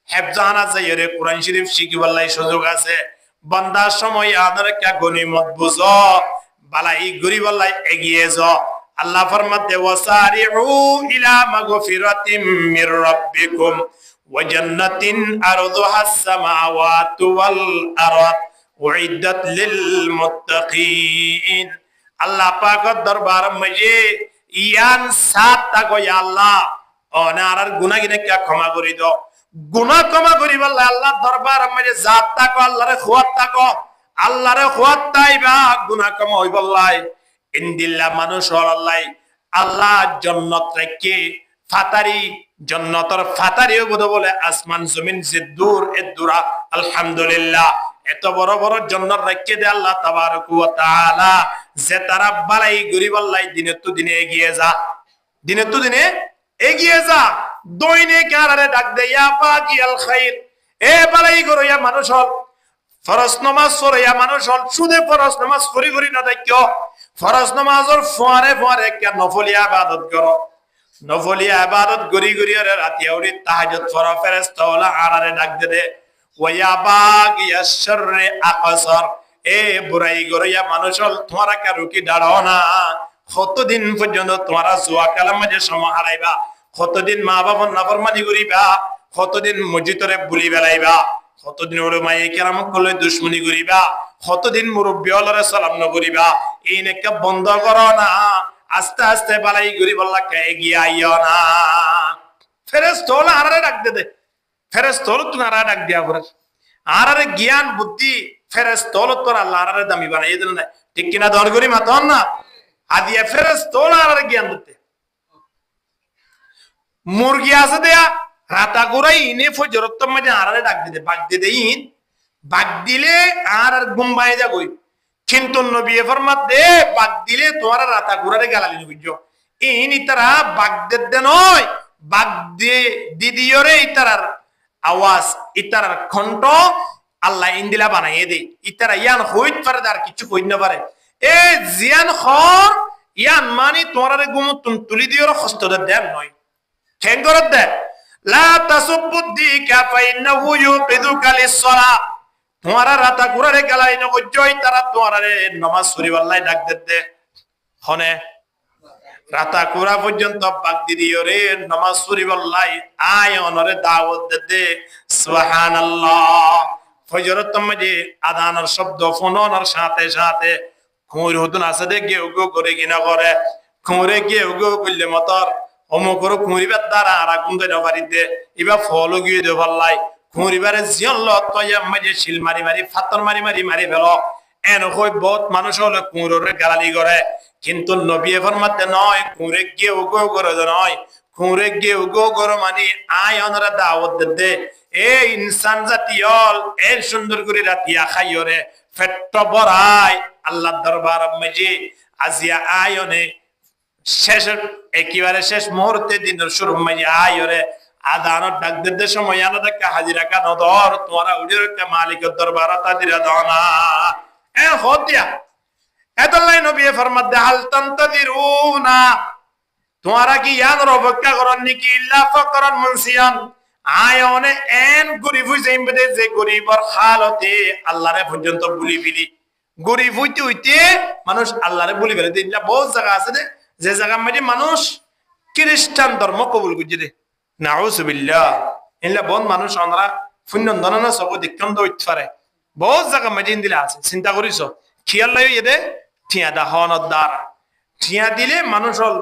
হেফজানা যাইরে কোরআন শরীফ শিখি বললাই সুযোগ আছে বান্দার সময় আদর কা গনিমত বুঝো বালাই গরিব আল্লাহ এগিয়ে যাও আল্লাহ ফরমাতে ওয়াসারিউ ইলা মাগফিরাতিম মির রাব্বিকুম ওয়া জান্নাতিন আরদুহাস সামাওয়াতু ওয়াল আরদ উইদ্দাত লিল মুত্তাকিন আল্লাহ পাকের দরবার মধ্যে ইয়ান সাত তাকো ইয়া আল্লাহ অনার গুনাহ গিনে কে ক্ষমা করে দাও গুনাহ ক্ষমা করি বললে আল্লাহ দরবার মধ্যে জাত তাকো আল্লাহরে খুয়াত তাকো আল্লাহরে খুয়াত তাইবা গুনাহ ক্ষমা হই বললাই ইনদিল্লাহ মানুষ আল্লাহ আল্লাহ জান্নাত রেখে ফাতারি জান্নাতের ফাতারি বলে আসমান জমিন যে দূর এ দূরা আলহামদুলিল্লাহ এত বড় বড় জান্নাত রেখে দে আল্লাহ তাবারক ওয়া তাআলা যে তারা বালাই গরিব আল্লাহ দিনে তো দিনে এগিয়ে যা দিনে তো দিনে এগিয়ে যা দৈনিক আরে ডাক দে ইয়া বাকিয়াল খাইর এ বালাই গরিয়া মানুষ হল ফরজ নামাজ পড়িয়া মানুষ হল শুধু ফরজ নামাজ করি করি না দেখিও ফরজ নামাজের ফোয়ারে ফোয়ারে কে নফলিয়া ইবাদত করো নফলিয়া ইবাদত গরি গরি আর রাতে উঠি তাহাজ্জুদ পড়া ফেরেশতা ওলা আরে ডাক দে ওয়া বাগিয়া শাররে আকসার এ বুড়াই গরিয়া মানুষ হল তোমরা কে রুকি দাঁড়াও না কতদিন পর্যন্ত তোমরা জুয়া খেলার মাঝে সময় হারাইবা কতদিন মা বাবার নাফরমানি করিবা কতদিন মসজিদরে বুলি বেলাইবা কতদিন ওলামায়ে কেরাম কলে দুশমনি করিবা কতদিন মুরব্বি হলরে সালাম না করিবা এই নেকা বন্ধ করো না আস্তে আস্তে বালাই গরিব আল্লাহকে এগিয়ে আইও না ফেরেশতা হল আরে ডাক দে ফেরেশতা হল তুমি আরে ডাক দিয়া করে আরে জ্ঞান বুদ্ধি ফেরেশতা হল তোর আল্লাহ আরে দামি বানাই দেন না ঠিক কিনা দর করি মাতন না আদিয়া ফেরেশতা হল আরে জ্ঞান দিতে মুরগি আছে দেয়া রাতা গুরাই ইনে ফজরত মধ্যে আরে ডাক দিতে বাগ দিতে ইন বাগ দিলে আর গুম্বাই যা গই কিন্তু নবী ফরমাত দে বাগ দিলে তোমার রাতা গুরারে গালালি বুঝছো ইন ইতারা বাগ দিতে নয় বাগ দিয়ে দিদিওরে ইতারার আওয়াজ ইতারার কণ্ঠ আল্লাহ ইন্দিলা বানাইয়ে দে ইতারা ইয়ান হইত পারে আর কিছু কই না পারে এ জিয়ান খর ইয়ান মানে তোমার গুমতুন তুলি দিওর কষ্ট দেন নয় ঠেং করত দে লা তাসুবুদ্দিকা ফাইন্নাহু ইউকিদুকা লিস-সালাহ তোমার রাতা গুরারে গালাই ন কইজই তারা তোমার নামাজ পড়িব আল্লাহ ডাক দে হনে রাতা কুরা পর্যন্ত বাগ দিদিও রে নামাজ পড়িব আল্লাহ আয় অনরে দাওয়াত দে সুবহানাল্লাহ ফজরত মধ্যে আযানের শব্দ ফোননের সাথে সাথে খুঁর হতুন আছে দে গেউ গো করে কিনা করে খুঁরে গেউ গো কইলে মতর অমুকর খুঁরিবার দ্বারা আর আগুন ধরে বাড়িতে এবার ফল গিয়ে দেব আল্লাহ খুঁরিবারে জিয়ন লয়া মাঝে শিল মারি মারি ফাতর মারি মারি মারি ফেল এন হই বহুত মানুষ হলে কুঁড়োরে গালালি করে কিন্তু নবী ফরমাতে নয় কুঁড়ে গেউ গো করে নয় কুঁড়ে গেউ গো করে মানে আয় অনরা দাওয়াত দে এ ইনসান জাতি হল এর সুন্দর করে রাতিয়া খাইরে ফেট্ট বড়াই আল্লাহ দরবার মাঝে আজিয়া আয়নে শেষ একেবারে শেষ মুহূর্তে দিনের শুরু মাঝে আয়রে আদানত ডাক দিতে সময় আলাদা হাজিরা কান ধর তোমরা উড়ির কে মালিকের দরবার তাদিরা দানা এ হতিয়া এতলাই নবী ফরমাত দে হাল তানতাদিরুনা তোমরা কি ইয়ান অপেক্ষা করেন নাকি ইল্লা ফাকরান মুনসিয়ান আয়নে এন গরিব হইছে ইমবে যে গরিবর হালতে আল্লাহরে পর্যন্ত ভুলি বিলি গরিব হইতে হইতে মানুষ আল্লাহরে ভুলি ফেলে দিন বহুত জায়গা আছে যে জায়গা মধ্যে মানুষ খ্রিস্টান ধর্ম কবুল করছে রে নাউজুবিল্লাহ ইল্লা বন মানুষ আমরা পুণ্যন্দন না সব দিকন্দ হইতে পারে বহুত জায়গা মধ্যে দিলে আছে চিন্তা করিস খেয়াল লাই এদে ঠিয়া দা হনর দ্বারা ঠিয়া দিলে মানুষ হল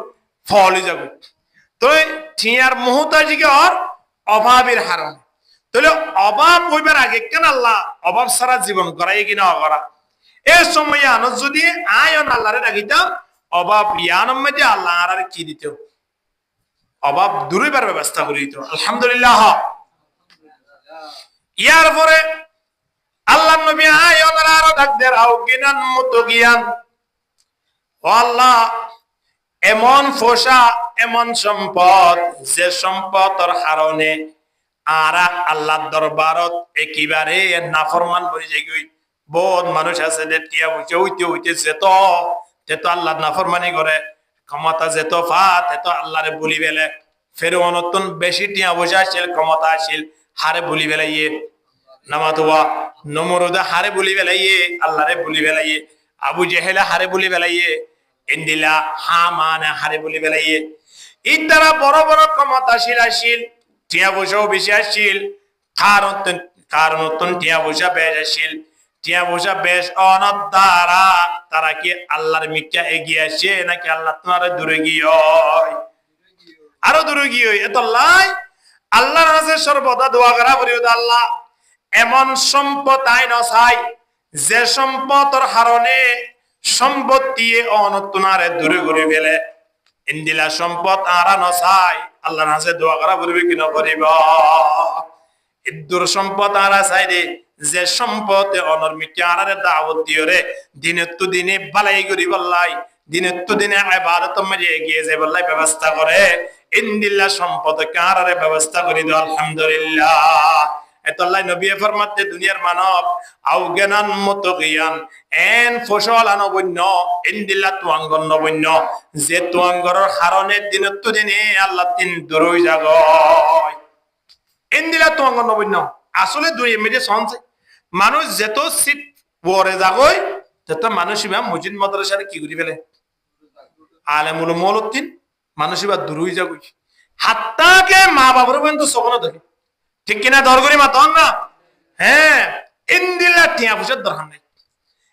ফল হয়ে যাবে তো ঠিয়ার মুহতাজিকে আর অভাবের হারণ তাহলে অভাব হইবার আগে কেন আল্লাহ অভাব সারা জীবন করাই কিনা করা এই সময় আনো যদি আয়ন আল্লাহরে রাখিতাম অভাব ইয়ানম মধ্যে আল্লাহ আর কি দিত অভাব দূরেবার ব্যবস্থা করে দিত আলহামদুলিল্লাহ ইয়ার পরে আল্লাহ নবী আয়নের আরো ডাক দেয় আও জ্ঞান মতো জ্ঞান ও আল্লাহ এমন ফসা এমন সম্পদ যে সম্পদের কারণে আরা আল্লাহর দরবারত একেবারে নাফরমান হয়ে যায় বহুত মানুষ আছে টিয়া হইতে হইতে হইতে যেত আল্লাহ নাফরমানি করে ক্ষমতা যেত ফাত এত আল্লাহরে বলি বেলে ফের অনতন বেশি টিয়া বসে আসছিল ক্ষমতা আসিল হারে বলি বেলাইয়ে নামাতুয়া নমরুদ হারে বলি বেলাইয়ে আল্লাহরে বলি বেলাইয়ে আবু জেহেলা হারে বলি বেলাইয়ে ইন্দিলা হামান হারে বলি বেলাইয়ে ইতারা বড় বড় ক্ষমতাশীল আসিল টিয়া বসাও বেশি আসিল কারণ টিয়া বসা বেশ আসিল টিয়া বসা বেশ অনত দ্বারা তারা কি আল্লাহর মিথ্যা এগিয়ে আসে নাকি আল্লাহ তোমার দূরে গিয়ে আরো দূরে গিয়ে এত লাই আল্লাহর কাছে সর্বদা দোয়া করা বলি আল্লাহ এমন সম্পদ আই নসাই যে সম্পদর হারণে সম্পত্তি অনতনারে দূরে ঘুরে ফেলে ইন্দিলা সম্পদ আরা নসাই আল্লাহর কাছে দোয়া করা বলবে কি না করিব ইদ্দুর সম্পদ আরা চাইরে যে সম্পদ অনর্মিত আরারে দাওয়াত দিও রে দিনে তো দিনে বালাই করি বললাই দিনে তো দিনে ইবাদত মাঝে এগিয়ে যায় বললাই ব্যবস্থা করে ইন্দিল্লা সম্পদ কারারে ব্যবস্থা করি দাও আলহামদুলিল্লাহ এতল্লাই নবী ফরমাতে দুনিয়ার মানব আউগানান মুতগিয়ান এন ফসল আনবন্য ইন্দিল্লা তুয়াঙ্গন নবন্য যে তুয়াঙ্গরের কারণে দিনে তো দিনে আল্লাহ তিন দরই জাগয় ইন্দিল্লা তুয়াঙ্গন নবন্য আসলে দুই মেজে সনছে মানুষ যেত সিট পরে জাগয় তত মানুষ ইমাম মসজিদ মাদ্রাসারে কি করি ফেলে আলেমুল মৌলুদ্দিন মানুষ এবার দূরই যাগই হাত্তাকে মা বাবার পর্যন্ত সপন দেখে ঠিক কিনা দরগরি মা তখন না হ্যাঁ ইন্দিল্লা টিয়া বুঝার দরকার নাই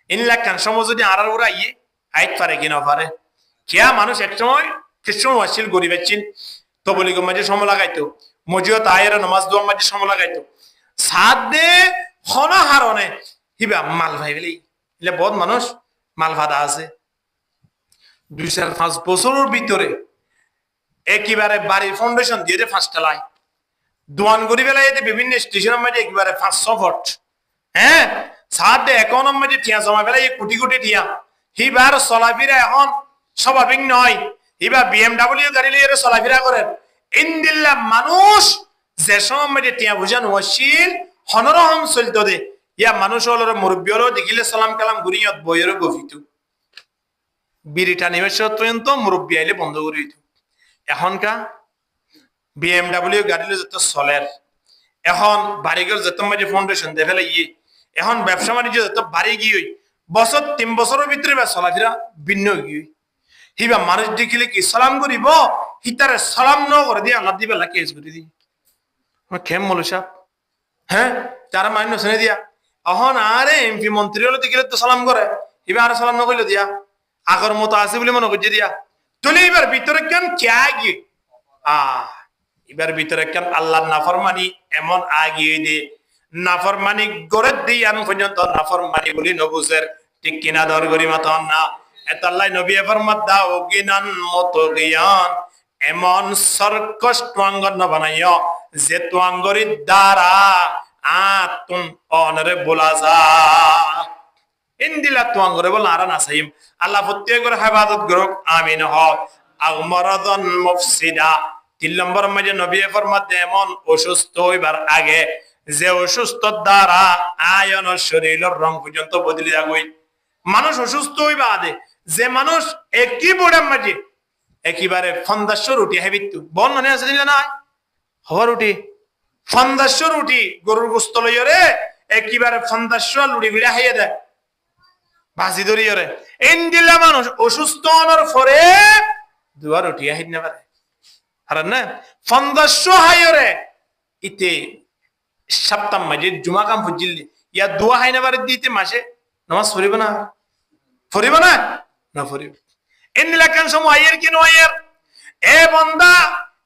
ইনলা কান সময় যদি আর ওরা ইয়ে আইত পারে কিনা পারে কিয়া মানুষ একসময় খ্রিস্টান আসছিল গরিব আসছিল তো বলি গো মাঝে সময় লাগাইতো মজিও তাইরা নামাজ দোয়া মাঝে সময় লাগাইতো সাত দে হনা হারনে হিবা মাল ভাই বলি এলে বহুত মানুষ মাল ভাদা আছে 2-5 বছরের ভিতরে একেবারে বাড়ির ফাউন্ডেশন দিয়ে 5টা লাই দোয়ান করি বেলা এতে বিভিন্ন স্টেশনের মধ্যে একেবারে 500 ফুট হ্যাঁ সাত দে একাউন্টের মধ্যে টিয়া জমা বেলা কোটি কোটি টিয়া হিবার চলাফিরা এখন স্বাভাবিক নয় হিবা BMW গাড়ি লিয়ে চলাফিরা করেন ইন্দিল্লা মানুষ যে সময় মধ্যে টিয়া বুঝান ওয়াসিল হনরহম চলতো দে ইয়া মানুষ হলো মুরব্বী হলো দেখিলে সালাম কালাম ঘুরিয়ত বইয়েরও গফিত বিড়িটা নিমেষ পর্যন্ত মুরব্বী আইলে বন্ধ করে দিত এখনকা BMW গাড়ি যত চলের এখন বাড়িঘর যত মাঝে ফাউন্ডেশন দেখে ইয়ে এখন ব্যবসা বাণিজ্য যত বাড়ি গিয়ে বছর 3 বছরের ভিতরে বা চলাফেরা ভিন্ন গিয়ে হিবা মানুষ দেখিলে কি সালাম করিব হিতারে সালাম ন করে দিয়ে আল্লাহ দিবে কেস করে দি খেম মলো সাহেব হ্যাঁ যারা মান্য শুনে দিয়া এখন আরে এমপি মন্ত্রী হলো দেখিলে তো সালাম করে হিবা আর সালাম ন করলে দিয়া আগর মতো আছে বলে মনে করছে দিয়া তুলে এবার ভিতরে কেন কে গিয়ে এবার ভিতরে কেন আল্লাহর নাফরমানি এমন আগিয়ে দে নাফরমানি গড়ে দিয়ে আন পর্যন্ত নাফরমানি বলি নবুসের ঠিক কিনা দর গরি মাতন না এত আল্লাহ নবী ফরমাত দাও গিনান মতো জ্ঞান এমন সর্কশ টুয়াঙ্গর ন বানাইও যে টুয়াঙ্গরির দ্বারা তুম অনরে বলা যা ইন্দিলা টুয়াঙ্গরে বল আর না সাইম আল্লাহ প্রত্যেক করে ইবাদত করুক আমিন হক আগমরাদান মুফসিদা 3 নম্বর মাঝে নবী ফরমাত এমন অসুস্থ হইবার আগে যে অসুস্থ দ্বারা আয়ন শরীরের রং পর্যন্ত বদলে যাবে মানুষ অসুস্থ হইবা আদে যে মানুষ একই বোড়ার মাঝে একেবারে ফন্দাস্য রুটি হাইবিত বন মনে আছে না হওয়া রুটি ফন্দাস্য রুটি গরুর গোস্ত লইরে একেবারে ফন্দাস্য লুড়ি ভিড়া হাইয়ে দেয় ভাজি ধরিয়ে ইন্দিলা মানুষ অসুস্থ হওয়ার পরে দুয়া রুটি হাইদ না পারে আর না ফন্দাস্য হাইরে ইতে সপ্তাহ মাঝে জুমা কাম ফুজিল্লি ইয়া দোয়া হাই না পারে দিতে মাসে নামাজ পড়িব না পড়িব না না পড়িব ইন্দিলা কেন সময় আয়ের কি নয়ের এ বন্দা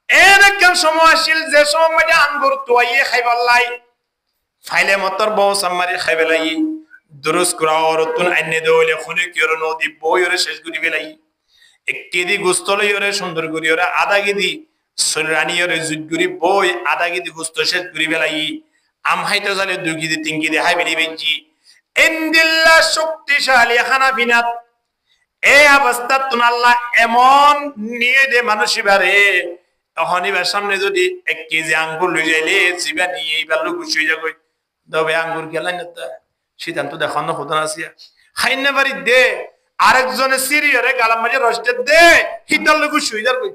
এর কেন সময় আসিল যে সময় আঙ্গুর তোয়াইয়ে খাইবাল্লাই ফাইলে মতর বউ সামারি খাইবেলাই দুরুস করা অরতুন আইনে দেওয়ালে খুনে কি ওর নদী বইরে শেষ করি বেলাই একটি দি গোস্তলে ওরে সুন্দর করি ওরে আধা কেজি রানী ওরে জুটগুড়ি বই আধা কেজি গোস্ত শেষ করি বেলাই আম হাইতে জালে 2 কেজি 3 কেজি হাই বেলি বেঞ্চি ইন্দিল্লা শক্তিশালী হানাফিনাত এই অবস্থা তুন আল্লাহ এমন নিয়ে দে মানুষ বারে তখন এবার সামনে যদি 1 কেজি আঙ্গুর লই যাইলে জিবা নিয়ে এবার লোক খুশি হয়ে যাবে তবে আঙ্গুর গেলাই না সিদ্ধান্ত দেখানো হতো না সিয়া খাইনে বাড়ি দে আরেকজনে সিরিয়ারে গালার মাঝে রস দে হিতাল লোক খুশি হয়ে যাবে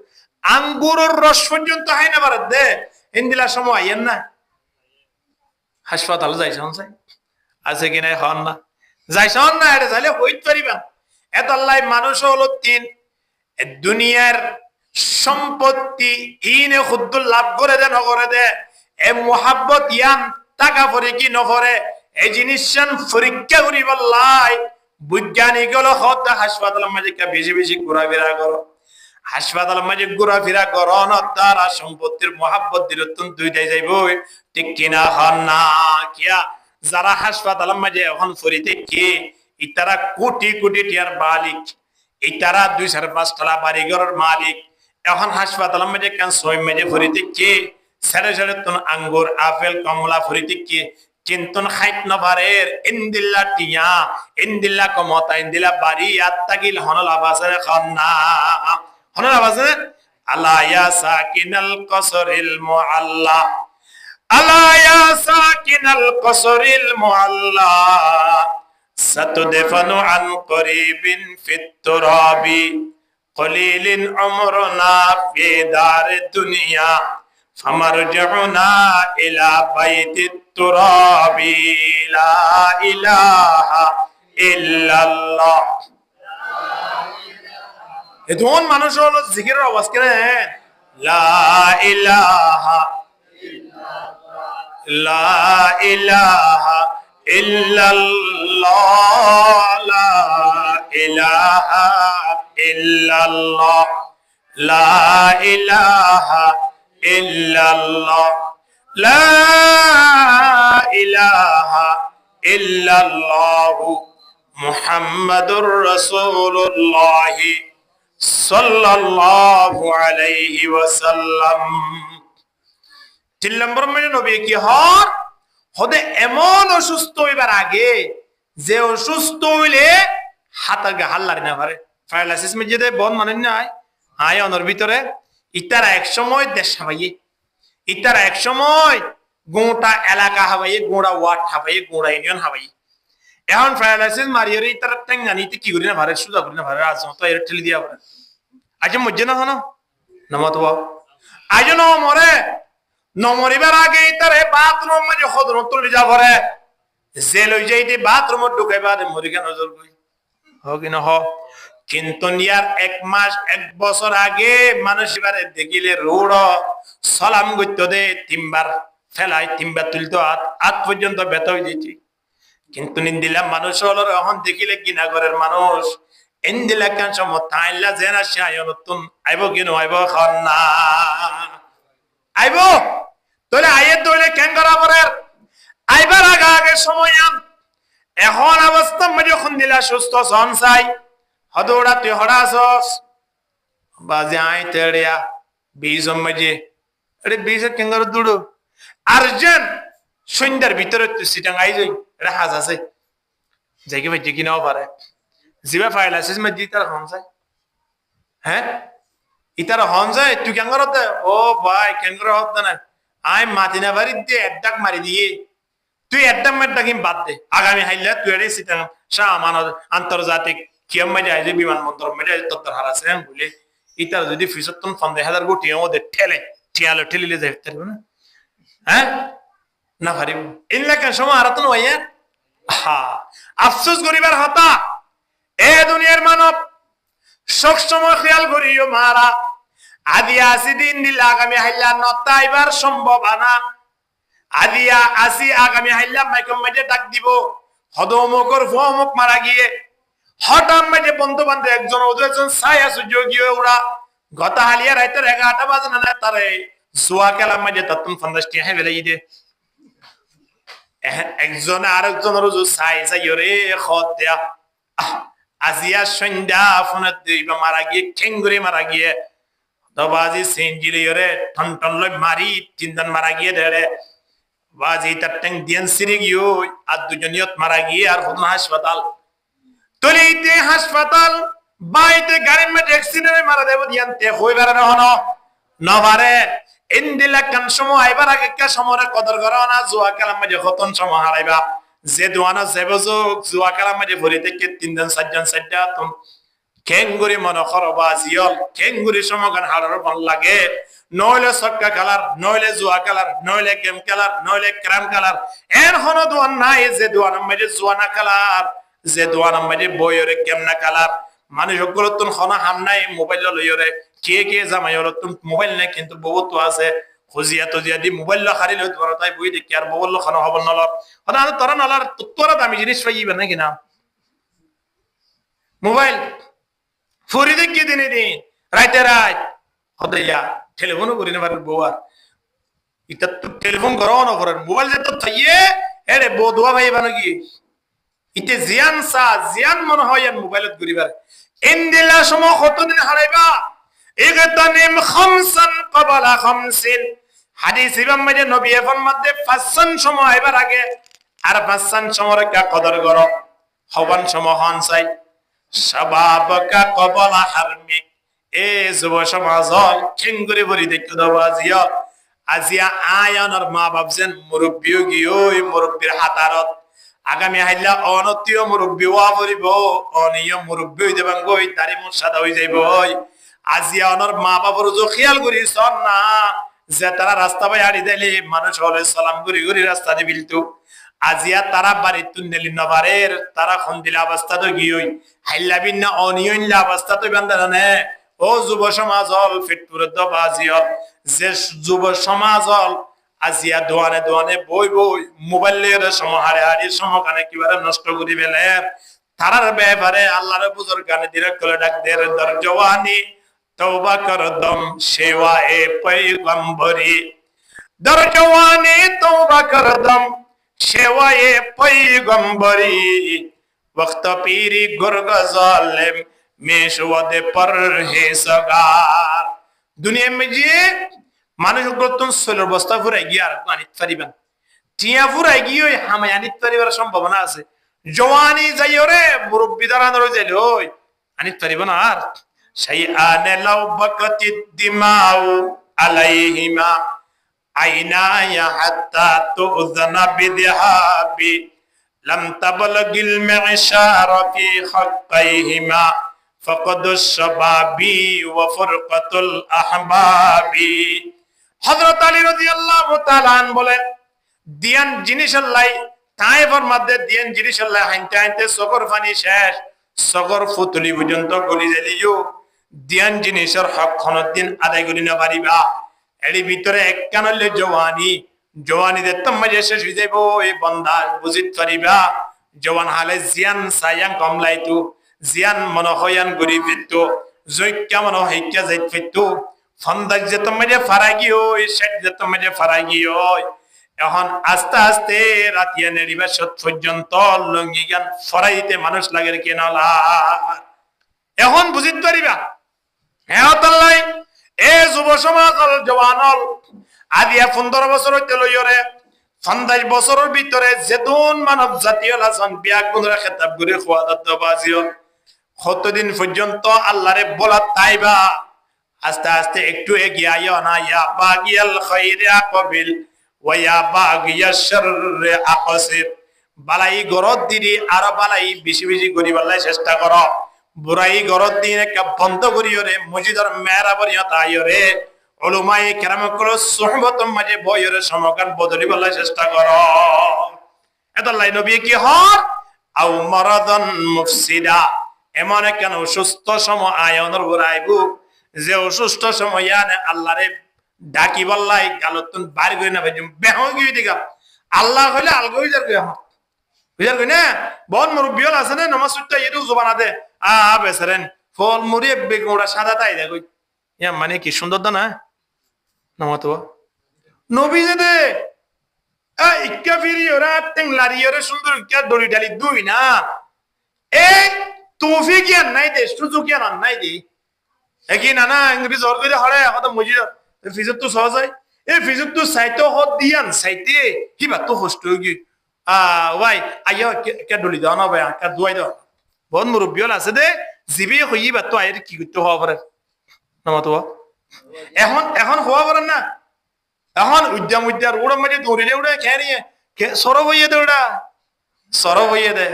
আঙ্গুরের রস পর্যন্ত হাইনে বারে দে ইন্দিলা সময় আইয়েন না হাসপাতাল যাইছন চাই আছে কিনা হন না যাইছন না এটা চাইলে হইতে পারিবেন এত আল্লাহ মানুষ হলো তিন দুনিয়ার সম্পত্তি ইনে খুদ্দুল লাভ করে দে নগরে দে এ মোহাব্বত ইয়ান টাকা পরে কি নপরে এই জিনিস পরীক্ষা করি বললাই বৈজ্ঞানিক হলো হত হাসপাতালের মাঝে বেশি বেশি ঘোরাফেরা করো হাসপাতালের মাঝে ঘোরাফেরা করো না তারা সম্পত্তির মোহাব্বত দিল তুমি দুইটাই যাইব ঠিক কিনা হন না কিয়া যারা হাসপাতালের মাঝে এখন ফরিতে কে ইতারা কোটি কোটি টিয়ার মালিক ইতারা 2-5 তলা বাড়ি ঘরের মালিক এখন হাসপাতালের মাঝে কেন সই মাঝে ফরিতে কে ছেড়ে ছেড়ে তুন আঙ্গুর আপেল কমলা ফরিতে কে চিন্তন খাইত নভারের ইন্দিল্লা টিয়া ইন্দিল্লা কমতা ইন্দিল্লা বাড়ি আত্তাকিল হনল আবাসে খন্না হনল আবাসে আলা ইয়া সাকিনাল কসরিল মুআল্লা আলা ইয়া সাকিনাল কসরিল মুআল্লা সাতুদফানু আন করিবিন ফিত তুরাবি কলিলিন উমরুনা ফি দারিদ দুনিয়া ফামারজিউনা ইলা বাইতিত তুরাবি লা ইলাহা ইল্লাল্লাহ এতন মানুষ হলো জিকিরের আওয়াজ করে লা ইলাহা লা ইলাহা ইল্লাল্লাহ লা ইলাহা ইল্লাল্লাহ লা ইলাহা ইল্লাল্লাহ লা ইলাহা ইল্লাল্লাহ মুহাম্মাদুর রাসূলুল্লাহ সাল্লাল্লাহু আলাইহি ওয়াসাল্লাম 3 নম্বর মানে নবী কি হর হদে এমন অসুস্থ হইবার আগে যে অসুস্থ হইলে হাতার গা হাল্লার না পারে প্যারালাইসিস মে যেতে বন মানে নাই আয় অনর ভিতরে ইতারা এক সময় দেশ হাবাইয়ে ইতারা এক সময় গোটা এলাকা হাবাইয়ে গোটা ওয়ার্ড হাবাইয়ে গোটা ইউনিয়ন হাবাইয়ে এখন প্যারালাইসিস মারিয়ে ইতারা টেঙ্গানিতে কি করি না ভারে সুজা করি না ভারে আজ তো এর ঠেলি দিয়া পারে আজ মজ্জে না হনো নমত আজ ন মরে নমরিবার আগে তারে বাথরুম মাঝে খদর তুলে যা ভরে যে লই যাইতে বাথরুম ঢুকাইবা মরি কেন নজর কই হ কি না হ কিন্তু নিয়ার 1 মাস 1 বছর আগে মানুষ এবারে দেখিলে রোড সালাম করতে দে 3 বার ফেলাই 3 বার তুলতো আত পর্যন্ত ব্যথা হয়ে যাইছে কিন্তু নিন্দিলা মানুষ হলো এখন দেখিলে কিনা ঘরের মানুষ ইন্দিলা কেন সময় তাইলা জেনা শায় নতুন আইব কিনো আইব খন না আইব তোলে আয়ের দৌলে কেন করা পরে আইবার আগে আগে সময় আন এখন অবস্থা মধ্যে যখন দিলা সুস্থ সন চাই হদৌড়া তুই হড়াছস বাজে আই তেড়িয়া বীজ মধ্যে আরে বীজ কেন করে দুড়ো আর্জেন্ট সন্ধ্যার ভিতরে তুই সিটাং আই যাই এটা হাজ আছে যাইকে ভাই কি নাও পারে জিবা প্যারালাইসিস মধ্যে তার হন যায় হ্যাঁ ইতার হন যায় তুই কেন করতে ও ভাই কেন করে হতে না আই মাতিনা বাড়ি দিয়ে একডাক মারি দিয়ে তুই একদম মেডাকি বাদ দে আগামী হাইলা তুই এর সিটাং শাহ মানব আন্তর্জাতিক কিয়াম মাঝে আইজে বিমানবন্দর মাঝে তত্তর হারাছে বলে ইতার যদি ফিসতন 15,000 কোটি ওদের ঠেলিলে যাইতে পারবে না হ্যাঁ না পারিব ইনলাকান সময় আরাতন হইয়া হা আফসোস করিবার হতা এ দুনিয়ার মানব সব সময় খেয়াল করিও মারা আদিয়া আসি দিন দিল আগামী হাইলা নতা এবার সম্ভব আনা আদিয়া আসি আগামী হাইলা মাইকম মাঝে ডাক দিব হদমকর ফমক মারা গিয়ে হঠাৎ মাঝে বন্ধু বান্ধব একজন ওজন ছায়া সুযোগী ওরা গতা হালিয়া রাইতের 11টা বাজে না তারে জুয়া খেলা মাঝে তত্তন 50 টাকা বেলাই দে একজন আরেকজনের ছাই চাই রে খত দেয়া আজিয়া সন্ধ্যা ফোনে দিবা মারা গিয়ে ঠেঙ্গুরে মারা গিয়ে বাজি সেঞ্জিলে রে টন টন লই মারি তিনজন মারা গিয়ে ধরে বাজি তার ট্যাং দিয়ান সিরে গিয়ে আর দুজনিয়ত মারা গিয়ে আর হন হাসপাতাল তলিতে হাসপাতাল বাইতে গাড়ির মধ্যে অ্যাক্সিডেন্টে মারা দেব দিয়ান তে হইবার না হন নবারে ইন্দিলা কান সময় আইবার আগে কা সমরে কদর করো না জুয়া খেলার মধ্যে কতন সময় হারাইবা যে দোয়ানা সেবজক জুয়া খেলার মধ্যে ভরি থেকে 3 জন 4 জন 4টা তুমি কেঙ্গুরি মনে করো বাজিয়ল কেঙ্গুরি সমগান হাড়ার ভাল লাগে নইলে সক্কা খেলার নইলে জুয়া খেলার নইলে গেম খেলার নইলে ক্রাম খেলার এর হনো দোয়ান নাই যে দোয়ান মাঝে জুয়ানা খেলার যে দোয়ান মাঝে বইরে গেম না খেলার মানুষ গুলো তুন হনো হাম নাই মোবাইল লইরে কে জামাই হলো তুমি মোবাইল নাই কিন্তু বহুত আছে খুজিয়া তুজিয়া দি মোবাইল হারি লই তোরা তাই বই দেখি আর মোবাইল খানো হবন নলর হনা তোরা নলার তোরা দামি জিনিস পাইবে নাকি না মোবাইল ফুরি দেখি দিনে দিন রাইতে রাত হদইয়া টেলিফোনও করি না পারে বউয়ার এটা তো টেলিফোন করো না করেন মোবাইল যে তো থাইয়ে এরে বদুয়া ভাইবা নাকি ইতে জিয়ান সা জিয়ান মনে হয় মোবাইলত ঘুরিবার ইনদিলা সময় কতদিন হারাইবা ইগতানিম খামসান ক্বাবলা খামসিন হাদিস ইমাম মাঝে নবী ফরমাতে পাঁচজন সময় এবার আগে আর পাঁচজন সময় কা কদর করো হবান সময় হন চাই শাবাবকা ক্বাবলা হারমি এ যুব সমাজল কিংগুরি বরি দেখতে দাও আজিয়া আয়ানোর মা বাপজেন মুরব্বী গিয়ে মুরব্বীর হাতারত আগামী হাইলা অনতীয় মুরব্বী ওয়া করিব অনিয় মুরব্বী হই দেবাং গই তারি মুখ সাদা হই যাইব আজিয়া অনর মা বাবার যে খেয়াল করি সন না যে তারা রাস্তা পাই হাড়ি দিলে মানুষ হলে সালাম করি করি রাস্তা দি বিলতু আজিয়া তারা বাড়ি তুনলি নবারের তারা খন দিলা অবস্থা তো গিয়ে হাইলা বিন্না অনিয়ন অবস্থা তো বান্দানে ও যুব সমাজল ফিটপুর বাজিও যে যুব সমাজল আজিয়া দোয়ানে দোয়ানে বই বই মোবাইলের সমহারে হাড়ির সমকানে কিভাবে নষ্ট করি বেলে তারার ব্যাপারে আল্লাহর বুজুর্গ গানে দিরে কলে ডাক দের দর জওয়ানি তওবা কর দম সেবা এ পয়গম্বরি দর জওয়ানি তওবা কর দম সেবা এ পয়গম্বরি वक्त पीरी गुर्ग जालिम मेशवदे परहेजगार दुनिया में जे মানুষ গতন সোলর বস্তা ফুরাই গিয়ে আর আনিত পারিবেন টিয়া ফুরাই গিয়ে হামায় আনিত পারিবার সম্ভাবনা আছে জওয়ানি যাইও রে মুরব্বি দাঁড়ানোর যাইল ওই আনিত পারিব না আর সেই আনে লাউ বাকাতি দিমাউ আলাইহিমা আইনা ইয়া হাত্তা তুযনা বিদহাবি لم تبلغ المعشار في حقيهما فقد الشباب وفرقة الأحباب হযরত আলী রাদিয়াল্লাহু তাআলা আন বলেন দিয়ান জিনিস আল্লাহ তাইফের মধ্যে দিয়ান জিনিস আল্লাহ হাইতে হাইতে সগর পানি শেষ সগর ফুতলি পর্যন্ত গলি জ্বালিও দিয়ান জিনিসের হক খনদিন আদায় করি না পারিবা এর ভিতরে একখানলে জওয়ানি জওয়ানি দে তম্মাজে শেষ হয়ে যাইব এই বান্দা বুঝিত পারিবা জওয়ান হালে জিয়ান সায়াং কমলাইতু জিয়ান মনহয়ান গরিবিতু জৈক্যা মন হইক্যা যাইত ফিতু ফন্দাজ যে তম্মাজে ফারাগি ওই শেট যে তম্মাজে ফারাগি ওই এখন আস্তে আস্তে রাতিয়া নেড়িবা সত পর্যন্ত লঙ্গি জ্ঞান ফরাইতে মানুষ লাগে কেনলা এখন বুঝিত পারিবা হ্যাঁ তাল্লাই এ যুব সমাজল জওয়ানল আদিয়া 15 বছর হইতে লইরে 50 বছরের ভিতরে যেদুন মানব জাতীয় লাসন বিয়া গুনরা খেতাব করে খোয়াদাত বাজিও কতদিন পর্যন্ত আল্লাহরে বলা তাইবা আস্তে আস্তে একটু এগিয়ে আইও না ইয়া বাগিয়াল খাইরে আকবিল ওয়া ইয়া বাগিয়াশ শাররে আকসির বালাই গরদ দিদি আর বালাই বেশি বেশি করি বলাই চেষ্টা করো বুড়াই গরদ দিনে কা বন্ধ করিওরে মসজিদের মেহরাবরিয়ত আইরে উলামায়ে কেরামকল সুহবত মাঝে বইয়ের সমকান বদলি বলার চেষ্টা করো এতলাই নবী কি হর আও মারাদান মুফসিদা এমন কেন অসুস্থ সময় আয়নের ঘুরাইবু যে অসুস্থ সময় আনে আল্লাহরে ডাকি বললাই গালতুন বাইর করে না ভাই বেহ গিয়ে দিগা আল্লাহ হইলে আলগই যার গয়া বুঝার কই না বন মুরব্বিয়ল আছে না নামাজ সুত্তা এটু জবানা দে বেসরেন ফল মুরি বেগুড়া সাদা তাই দে কই ইয়া মানে কি সুন্দর দা না নামাতো নবী দে এই কাফিরি ওরা টেংলারি ওরা সুন্দর কে দড়ি ডালি দুই না এই তৌফিক ইয়ান নাই দে সুযোগ ইয়ান নাই দে একই না না ইংরেজি জোর করে হরে কত মজিদ ফিজত তো সহজ হয় এই ফিজত তো সাইতো হদ দিয়ান সাইতে কিবা তো হস্ত গি ওয়াই আইয়া কে দড়ি দাও না ভাই কা দুয়াই দাও বন মুরব্বিয়ল আছে দে জিবি হইবা তো আইরে কি করতে হওয়া পারে নামাতো এখন হওয়া পারেন না এখন উদ্যাম উড়া মাঝে দৌড়িলে উড়ে খেয়ে নিয়ে সরব হইয়ে দে ওটা সরব হইয়ে দে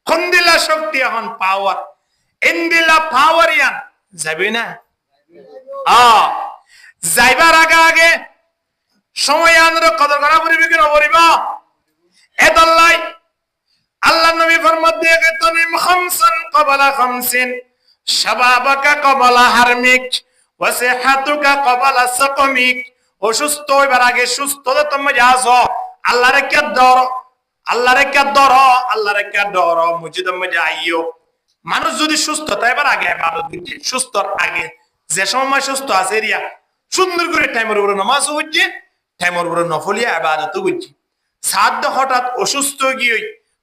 খন্দিলা শক্তি এখন পাওয়ার ইন্দিল্লা পাওয়ারিয়ান যাবি না যাইবার আগে আগে সময় আনর কদর করা পড়িবে কি নপড়িব এদল্লাই আল্লাহ নবী ফরমাত দিয়ে তনিম খামসান ক্বাবলা খামসিন শাবাবাকা ক্বাবলা হারমিক ওয়া সিহাতুকা ক্বাবলা সাকমিক অসুস্থ হইবার আগে সুস্থতা তুমি যাও আল্লাহরে কে ডর আল্লাহরে কে ডর আল্লাহরে কে ডর মসজিদে মধ্যে আইও মানুষ যদি সুস্থ তাইবার আগে ইবাদত করছে সুস্থর আগে যে সময় সুস্থ আছে রিয়া সুন্দর করে টাইমের উপরে নামাজ পড়ছে টাইমের উপরে নফলিয়া ইবাদত করছে সাধ্য হঠাৎ অসুস্থ গিয়ে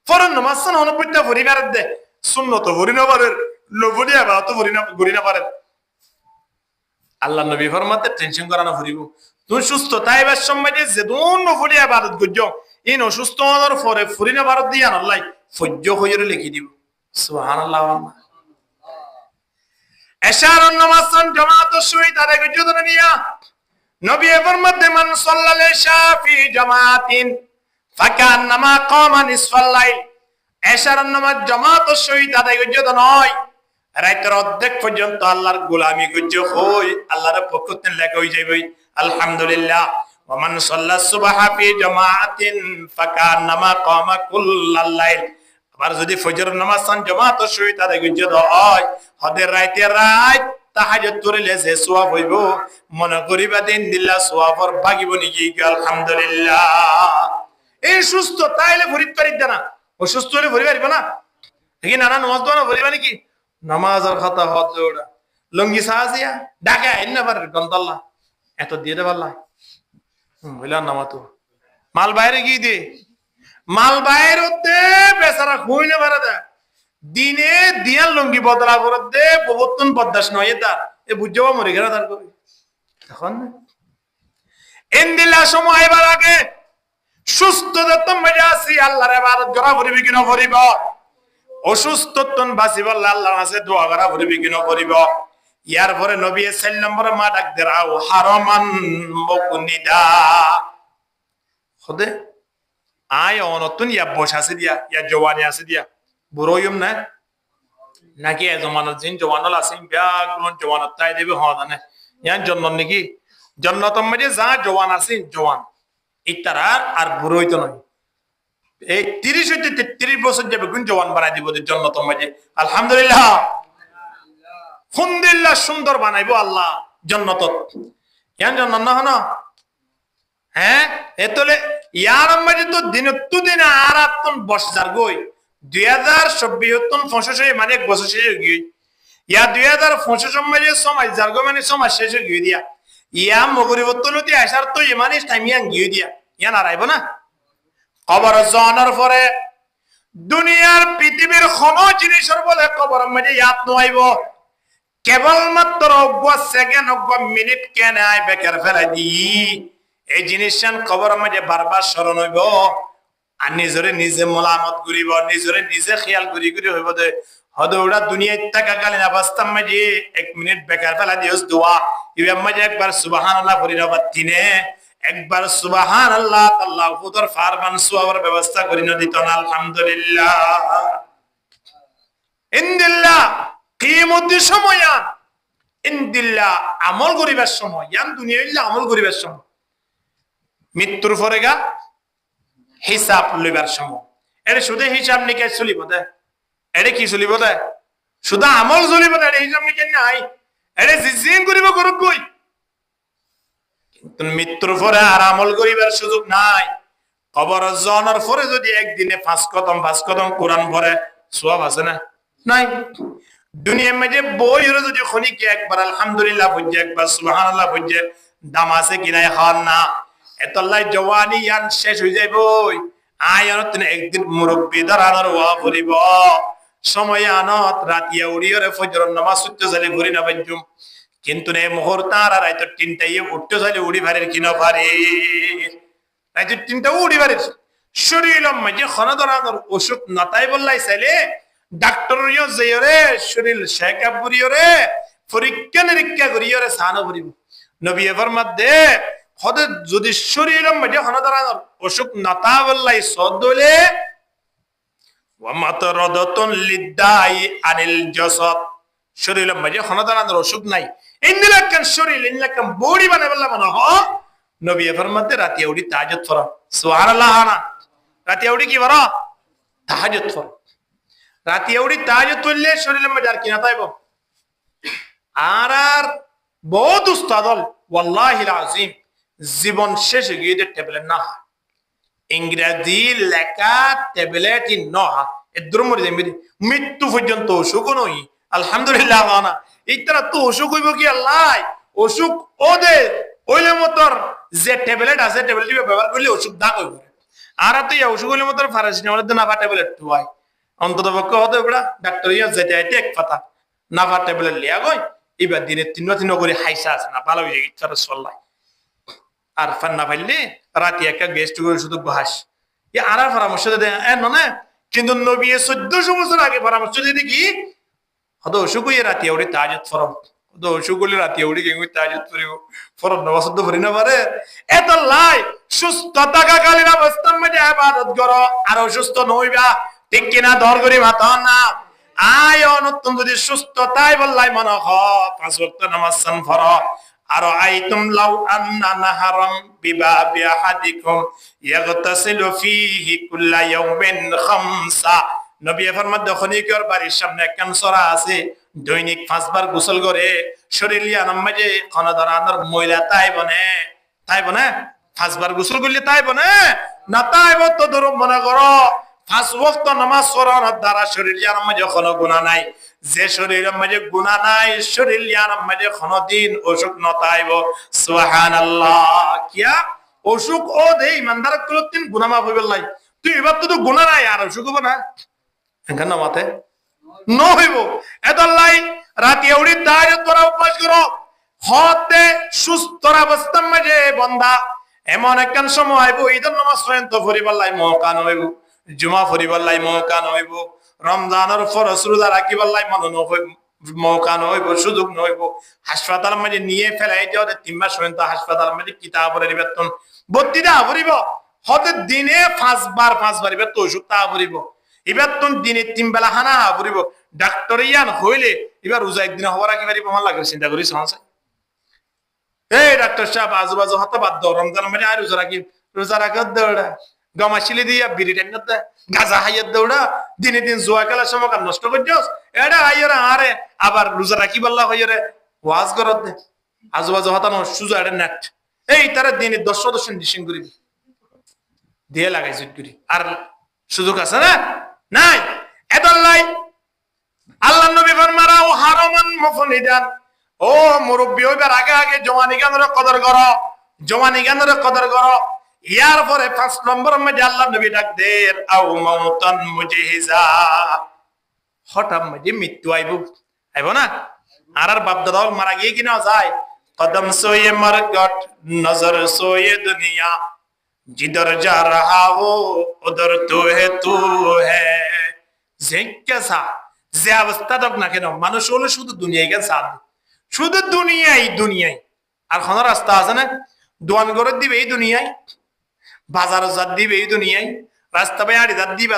ফরন নামাজ না অনুপত্যা পরিবার দে সুন্নত পরিণবারের নফলিয়া ইবাদত পরিণা পারে আল্লাহ নবী ফরমাতে টেনশন করানো পড়িব তুমি সুস্থ তাইবার সময় যে দুন নফলিয়া ইবাদত করছো ইন অসুস্থ হওয়ার পরে পরিণা ভারত দিয়ে আল্লাহ সহ্য হয়ে লিখে দিব সুবহানাল্লাহ এশারুন নামাজ জামাত সহিত আদায় করতে নিয়া নবী ফরমাতে মান সাল্লাল ইশা ফি জামাতিন ফাকান্নামা কামা নিসফাল লাইল এশারুন নামাজ জামাত সহিত আদায় করতে নয় রাতের অর্ধেক পর্যন্ত আল্লাহর গোলামি করতে হই আল্লাহর পক্ষ থেকে লেখা হই যাবে আলহামদুলিল্লাহ ওয়া মান সাল্লাস সুবহা ফি জামাতিন ফাকান্নামা কামা কুল্লাল লাইল আবার যদি ফজর নামাজ জামাত সহিত আদায় করতে হয় হদের রাতে রাত তাহাজ্জুদ পড়লে যে সওয়াব হইব মনে করিবা দিন দিল্লা সওয়াবর ভাগিব নিকি আলহামদুলিল্লাহ এই সুস্থ তাইলে ফরিদ পারিদ না অসুস্থ হলে ফরিদ পারিব না দেখি নানা নামাজ দোয়া ফরিবা নাকি নামাজ আর খাতা হদ দৌড়া লঙ্গি সাহায্যা ডাকা এনে পারে গন্তাল্লাহ এত দিয়ে দে পাল্লা হইলা নামাতো মাল বাইরে গিয়ে দে মাল বাইরে দে বেচারা খুই না পারে দে দিনে দিয়ার লঙ্গি বদলা করে দে প্রবর্তন বদাস নয় তার এ বুঝাবো মরে গেল তার কবি এখন ইন্দিল্লা সময় এবার আগে সুস্থ যতন মজা আছি আল্লাহর ইবাদত করা পড়িবি কিনা পড়িব অসুস্থ তন বাঁচিব আল্লাহর কাছে দোয়া করা পড়িবি কিনা পড়িব ইয়ার পরে নবী সাল্লাল্লাহু আলাইহি নম্বরে মা ডাক দেরাও হারামান মুকনিদা খোদে আয় অনতুন ইয়া বস আছে দিয়া ইয়া জওয়ানি আছে দিয়া বুড়োয়ম না নাকি এ জমানার জিন জওয়ানল আছে ব্যাগুন জওয়ানত তাই দেবে হওয়া না ইয়ান জন্নত নাকি জন্নতম মধ্যে যা জওয়ান আছে জওয়ান ইতারার আর বুড়োই তো নয় এই 30 হইতে 33 বছর যাবে কোন জওয়ান বানাই দিব জন্নতম মধ্যে আলহামদুলিল্লাহ আলহামদুলিল্লাহ সুন্দর বানাইবো আল্লাহ জন্নতত ইয়ান জন্নত না হনো হ্যাঁ এতলে ইয়ার মধ্যে তো দিন আর আত্মন বস যার গই 2026 মানে এক বছর শেষ হয়ে গিয়ে ইয়া 2025 মানে সময় যার গো মানে সময় শেষ হয়ে গিয়ে দিয়া ইয়া মগরিবত্তলতি আসার তো ইমানে টাইম ইয়ান গিয়ে দিয়া ইয়ান আর আইব না কবর জানার পরে দুনিয়ার পৃথিবীর কোনো জিনিসের বলে কবর মধ্যে ইয়াদ নইব কেবলমাত্র 1 সেকেন্ড 1 মিনিট কেন আই বেকার ফেলাই দি এই জিনিসটান কবর মধ্যে বারবার স্মরণ হইব আর নিজরে নিজে মোলামত করিব নিজরে নিজে খেয়াল করি হইব দে হদৌড়া দুনিয়ায় থাকাকালীন অবস্থা মাঝে 1 মিনিট বেকার ফেলা দিওস দোয়া ইবাম মাঝে একবার সুবহানাল্লাহ পড়িরা বাতিনে একবার সুবহানাল্লাহ আল্লাহু ফুতর ফারমান সুওয়ার ব্যবস্থা করি ন দিত না আলহামদুলিল্লাহ ইনদিল্লাহ কিয়ামতের সময় ইনদিল্লাহ আমল করিবার সময় ইয়ান দুনিয়ায় আমল করিবার সময় মৃত্যুর পরে গা হিসাব লইবার সময় এর শুধু হিসাব নিকাশ চলিব দে এরে কি চলিব দে শুধু আমল চলিব দে হিসাব নিকাশ নাই এরে জিজিন করিব করুক কই কিন্তু মৃত্যুর পরে আর আমল করিবার সুযোগ নাই কবর জানার পরে যদি একদিনে 5 কদম কোরআন পড়ে সওয়াব আছে না নাই দুনিয়ার মধ্যে বইর যদি খনিকে একবার আলহামদুলিল্লাহ পড়ে একবার সুবহানাল্লাহ পড়ে দাম আছে কিনা এখন না এতলাই জওয়ানি ইয়ান শেষ হয়ে যাইব আয়ানত একদিন মুরব্বি দাঁড়ানোর ওয়া পড়িব সময় আনত রাতিয়া উড়িয়রে ফজর নামাজ উঠতে চলে ঘুরি না বাজুম কিন্তু এই মুহূর্তে আর রাত 3টায় উঠতে চলে উড়ি ভারের কিনা পারে রাত 3টা উড়ি ভারের শরীরম মাঝে খনা ধরানোর ওষুধ নতাই বললাই চাইলে ডাক্তার যেয়রে শরীর শেকআপ করিয়রে পরীক্ষা নিরীক্ষা করিয়রে সানো করিব নবী ফরমাতে হদে যদি শরীরের মধ্যে হনদারানোর অসুখ নতা বললাই সদলে ওয়া মাতরাদাতুন লিদাই আনিল জাসাদ শরীরের মাঝে ক্ষণদানার অসুখ নাই ইন্দিলাকান শরীর ইন্দিলাকান বডি বানাই বললাম না হ নবী ফরমাতে রাতে উঠি তাহাজ্জুদ পড়ো সুবহানাল্লাহ না রাতে উঠি কি পড়ো তাহাজ্জুদ পড়ো রাতে উঠি তাহাজ্জুদ পড়লে শরীরের মাঝে আর কি না তাইব আর বহুত উস্তাদল ওয়াল্লাহিল আযীম জীবন শেষে গিয়ে ট্যাবলেট না ইংরেজি লেখা ট্যাবলেট নহা এদ্র মরে যাই মৃত্যু পর্যন্ত অসুখ নই আলহামদুলিল্লাহ না ইতরা তো অসুখ হইব কি আল্লাহ অসুখ ওদের ওইলে মতর যে ট্যাবলেট আছে ট্যাবলেট ব্যবহার করলে অসুখ দাগ হইব আর তো এই অসুখ হইলে মতর প্যারাসিটামল না ট্যাবলেট টুয়াই অন্তত পক্ষে হতে বড়া ডাক্তার ইয়া যেতে আইতে এক পাতা না ট্যাবলেট লিয়া গই এবার দিনে তিন করে হাইসা আছে না ভালো হয়ে গেছে রাসূলুল্লাহ আর ফান্না ফাইলে রাতে একটা গেস্ট করে শুধু বহাস এ আর পরামর্শ দেয় না কিন্তু নবী 1400 বছর আগে পরামর্শ দিয়ে কি হয়তো অসুখ হয়ে রাতে ওরে তাহাজ্জুদ ফরম হয়তো অসুখ হলে রাতে ওরে কেউ তাহাজ্জুদ করিব ফরম নামাজ তো পড়ি না পারে এত লাই সুস্থ থাকাকালীন অবস্থার মধ্যে ইবাদত করো আর অসুস্থ নইবা ঠিক কিনা দর করে মাথা না আয় নতুন যদি সুস্থ তাই বললাই মনে হ 5 ওয়াক্ত নামাজ সান ফরো আর আইতুম লাউ আন্না নাহারাম বিবাবি আহাদিকুম ইয়াগতাসিলু ফীহি কুল্লা ইয়াউমিন খামসা নবী ফরমাত দখনিকর বাড়ির সামনে একখান সরা আছে দৈনিক 5 বার গোসল করে শরীর লিয়া নামাজে খনদরানোর ময়লা তাই বনে 5 বার গোসল করলে তাই বনে না তাইব তো ধরো মনে করো 5 ওয়াক্ত নামাজ পড়ার দ্বারা শরীর লিয়া নামাজে কোনো গুনাহ নাই যে শরীরের মাঝে গুনাহ নাই শরীর লিয়া নামাজে কোনদিন অসুখ নতাইব সুবহানাল্লাহ কিয়া অসুখ ও দেই ইমানদার কোনদিন গুনাহ মাফ হইবে লাই তুই এবার তো গুনাহ নাই আর অসুখ হবে না এখানে মাতে ন হইব এদল্লাই রাতে উড়ি তাহাজ্জুদ পড়া অভ্যাস করো হতে সুস্থ অবস্থার মাঝে বন্দা এমন একখান সময় আইব ঈদের নামাজ পর্যন্ত পড়িবার লাই মওকা নইব জুমা পড়িবার লাই মওকা নইব রমজানের ফরজ রোজা রাখিবার লাই মওকা নইব সুযোগ নইব হাসপাতাল মাঝে নিয়ে ফেলাই যাও 3 মাস পর্যন্ত হাসপাতাল মাঝে কিতাবের বেতন বত্তিটা ভরিব হতে দিনে 5 বার এবার তো ওষুধ তা ভরিব এবার তো দিনে 3 বেলা হানা ভরিব ডাক্তার ইয়ান হইলে এবার রোজা একদিন হওয়ার আগে বাড়ি প্রমাণ লাগে চিন্তা করিস হাসা এই ডাক্তার সাহেব আজুবাজু হাতে বাদ দাও রমজান মাঝে আর রোজা রাখার দৌড়া গমাশিলি দিয়া বিড়ি টাইনার দে গাজা হাইয়ার দৌড়া দিনে দিন জুয়া খেলার সময় নষ্ট করছস এটা আইয়ারে আরে আবার রোজা রাখি বললা হইয়ারে ওয়াজ করত দে আজুবাজু হাতানো সুজা এটা নেট এই তারা দিনে 10 ডিসিং করি দিয়ে লাগাই জুটগুরি আর সুযোগ আছে না নাই এদল্লাই আল্লাহ নবী ফরমারা ও হারামান মুফনিদান ও মুরব্বি হইবার আগে জওয়ানি গানের কদর করো ইয়ার পরে 5 নম্বর মধ্যে আল্লাহ নবী ডাক দেন আও মাউতান মুজহিজা হঠাৎ মধ্যে মৃত্যু আইব না আর বাপ দাদা মারা গিয়ে কিনা যায় কদম সোয়ে মরগট নজর সোয়ে দুনিয়া जिधर जा रहा हो उधर तू है যে কেসা যে অবস্থা তক না কেন মানুষ হলো শুধু দুনিয়ায় কেন সাথ শুধু দুনিয়ায় আর কোন রাস্তা আছে না দোয়ান করে দিবে এই দুনিয়ায় বাজার জাত দিবে এই দুনিয়ায় রাস্তা বাই আড়ি জাত দিবে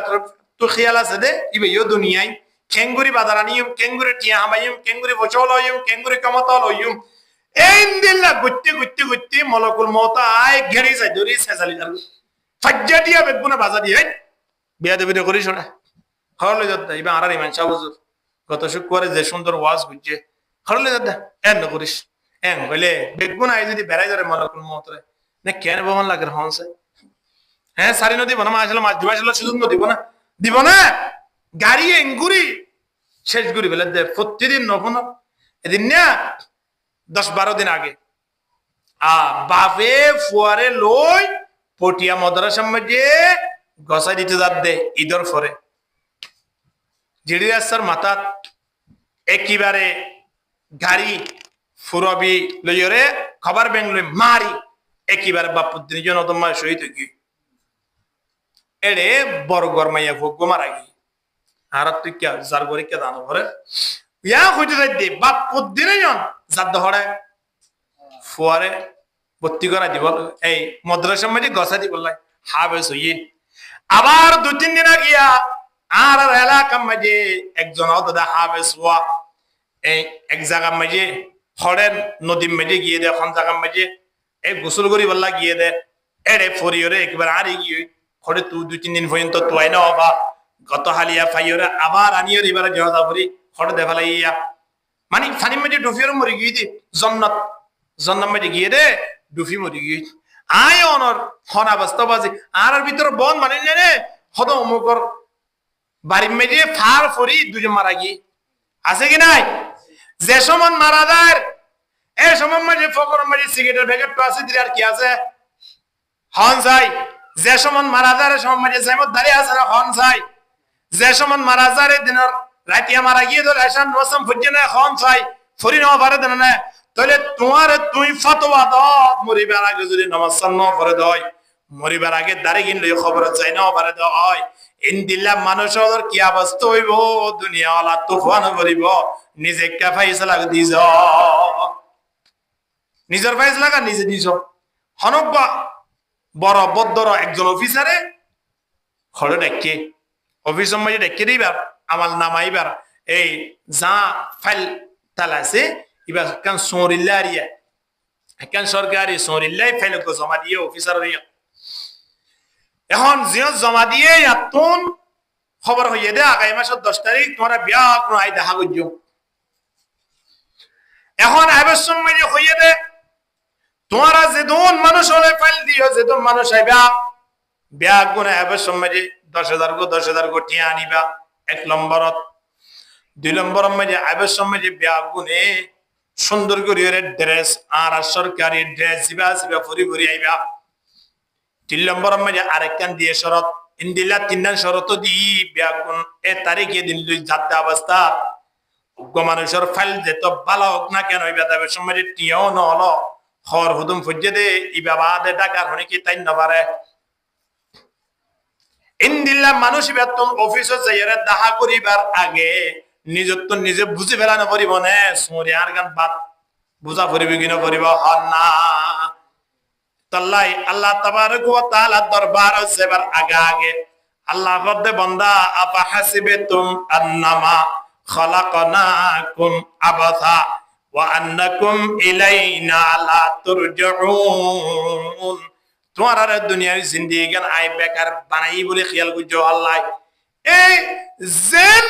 তো খেয়াল আছে দে ইবেও দুনিয়ায় কেঙ্গুরি বাজার আনিম কেঙ্গুরি টিয়া হামাইম কেঙ্গুরি বচল হইম কেঙ্গুরি কমতল হইম এই দিল্লা গুত্তি মলকুল মউত আই ঘেরি যায় দরি সেজালি যাবে ফাজ্জা দিয়া বেগুনা বাজা দিয়ে বিয়া দেবে করিস ওটা হরলে যাদা ইবা আর ইমান শাহ হুজুর গত শুক্রবারে যে সুন্দর ওয়াজ বুঝছে হরলে যাদা এন করিস এন বলে বেগুনা আই যদি বেড়াই ধরে মলকুল মউত রে না কেন বমন লাগে হনছে হ্যাঁ সারি নদী বনা মাছ দিবা সুযোগ দিব না গাড়ি এঙ্গুরি শেষ গুরি বলে দে প্রতিদিন নফন এদিন না 10-12 দিন আগে বাপে ফুয়ারে লই পটিয়া মাদ্রাসার মধ্যে গসাই দিতে যাত দে ঈদের পরে জিডি রাস্তার মাথা একেবারে গাড়ি ফুরবি লইরে খবর বেঙ্গলে মারি একেবারে বাপুদ্দিন জন তোমা শহীদ কি এড়ে বড় গরমাইয়া ভোগ মারা গি আর তুই কে জার করে কে দানো ভরে ইয়া হইতে দে বাপুদ্দিন জন জাদ হড়ে ফুয়ারে ভর্তি করা দিব এই মাদ্রাসার মধ্যে গসা দিব হাবেস হইয়ে আবার 2-3 দিন গিয়া আর এলাকার মধ্যে একজন দাদা হাবেস হওয়া এই এক জায়গার মাঝে হরেন নদীর মাঝে গিয়ে দে এখন জায়গার মাঝে এই গোসল করি বললা গিয়ে দে এড়ে ফরিওরে একবার আরে গিয়ে হরে তুই 2-3 দিন পর্যন্ত তুই না হবা গত হালিয়া ফাইওরে আবার আনিও এবার জহদা করি হরে দে ফেলাইয়া মানে ফানির মাঝে ডুফিওর মরে গিয়ে দি জন্নাত মাঝে গিয়ে দে ডুফি মরে গিয়ে আয় অনর হনা বাস্তবাজি আর ভিতর বন মানে নে হদ অমুকর বাড়ির মেঝে ফার ফরি দুজন মারা গিয়ে আছে কি নাই যে সমান মারা যায় এই সময় মাঝে ফকর মাঝে সিগারেটের প্যাকেট তো আছে দিলে আর কি আছে হন যাই যে সমান মারা যায় সময় মাঝে সাইমত দাঁড়িয়ে আছে না হন যাই যে সমান মারা যায় দিনের রাতিয়া মারা গিয়ে ধরে এসান রসম ফুটছে না হন যাই ফরি নেওয়া পারে দেন না তাহলে তোমার তুই ফতোয়া দাও মরিবার আগে যদি নামাজ ন করে দয় মরিবার আগে দাঁড়িয়ে কিনলে খবর চাই না পারে দয় ইনদিল্লা মানুষের কি অবস্থা হইব দুনিয়া ওয়ালা তুফান করিব নিজে কা ফাইসলা দিছ নিজের ফাইসলা কা নিজে দিছ হনব্বা বড় বদ্দর একজন অফিসারে খড়ে ডাকে অফিসের মাঝে ডাকে দিবার আমার নামাইবার এই যা ফাইল তালাছে এবার কান সোরিল্লারিয়া কান সরকারি সোরিল্লাই ফাইল কো জমা দিয়ে অফিসার এখন জিও জমা দিয়ে এতন খবর হইয়ে দে আগামী মাসের 10 তারিখ তোমরা বিয়া কোনো আই দেখা করছো এখন আবেশন মাঝে হইয়ে দে তোমরা যে দোন মানুষ হলে ফাইল দিও যে দোন মানুষ আইবা বিয়া গুনে আবেশন মাঝে 10,000 কোটি আনিবা 1 নম্বরত 2 নম্বর মাঝে আবেশন মাঝে বিয়া গুনে সুন্দর করে ড্রেস আর সরকারি ড্রেস দিবা দিবা ফুরি ফুরি আইবা 3 নম্বর মাঝে আরেকখান দিয়ে শরত ইন্দিলা 3 শরত দি বিয়া কোন এ তারিখে দিন দুই যাত্রা অবস্থা মানুষের ফাইল যেত ভালো হোক না কেন হইবা তবে সময় টিয়াও নহলো হর হুদুম ফুজে দে ইবা বাদে টাকার হনে কি তাই না পারে ইন্দিল্লা মানুষ বেতন অফিসে যাইরে দেখা করিবার আগে নিজের তো নিজে বুঝি ফেলানো পড়িব না সুরি আর গান বাদ বুঝা পড়িব কিনা পড়িব হন না তাল্লাই আল্লাহ তাবারক ওয়া তাআলা দরবার সেবার আগে আল্লাহ বদে বান্দা আপা হাসিবেতুম আন্নামা খালাকনাকুম আবাথা ওয়া আন্নাকুম ইলাইনা লা তুরজাউন তোমার দুনিয়ার জিন্দেগি গান আই বেকার বানাই বলে খেয়াল করছো আল্লাহ এই জেন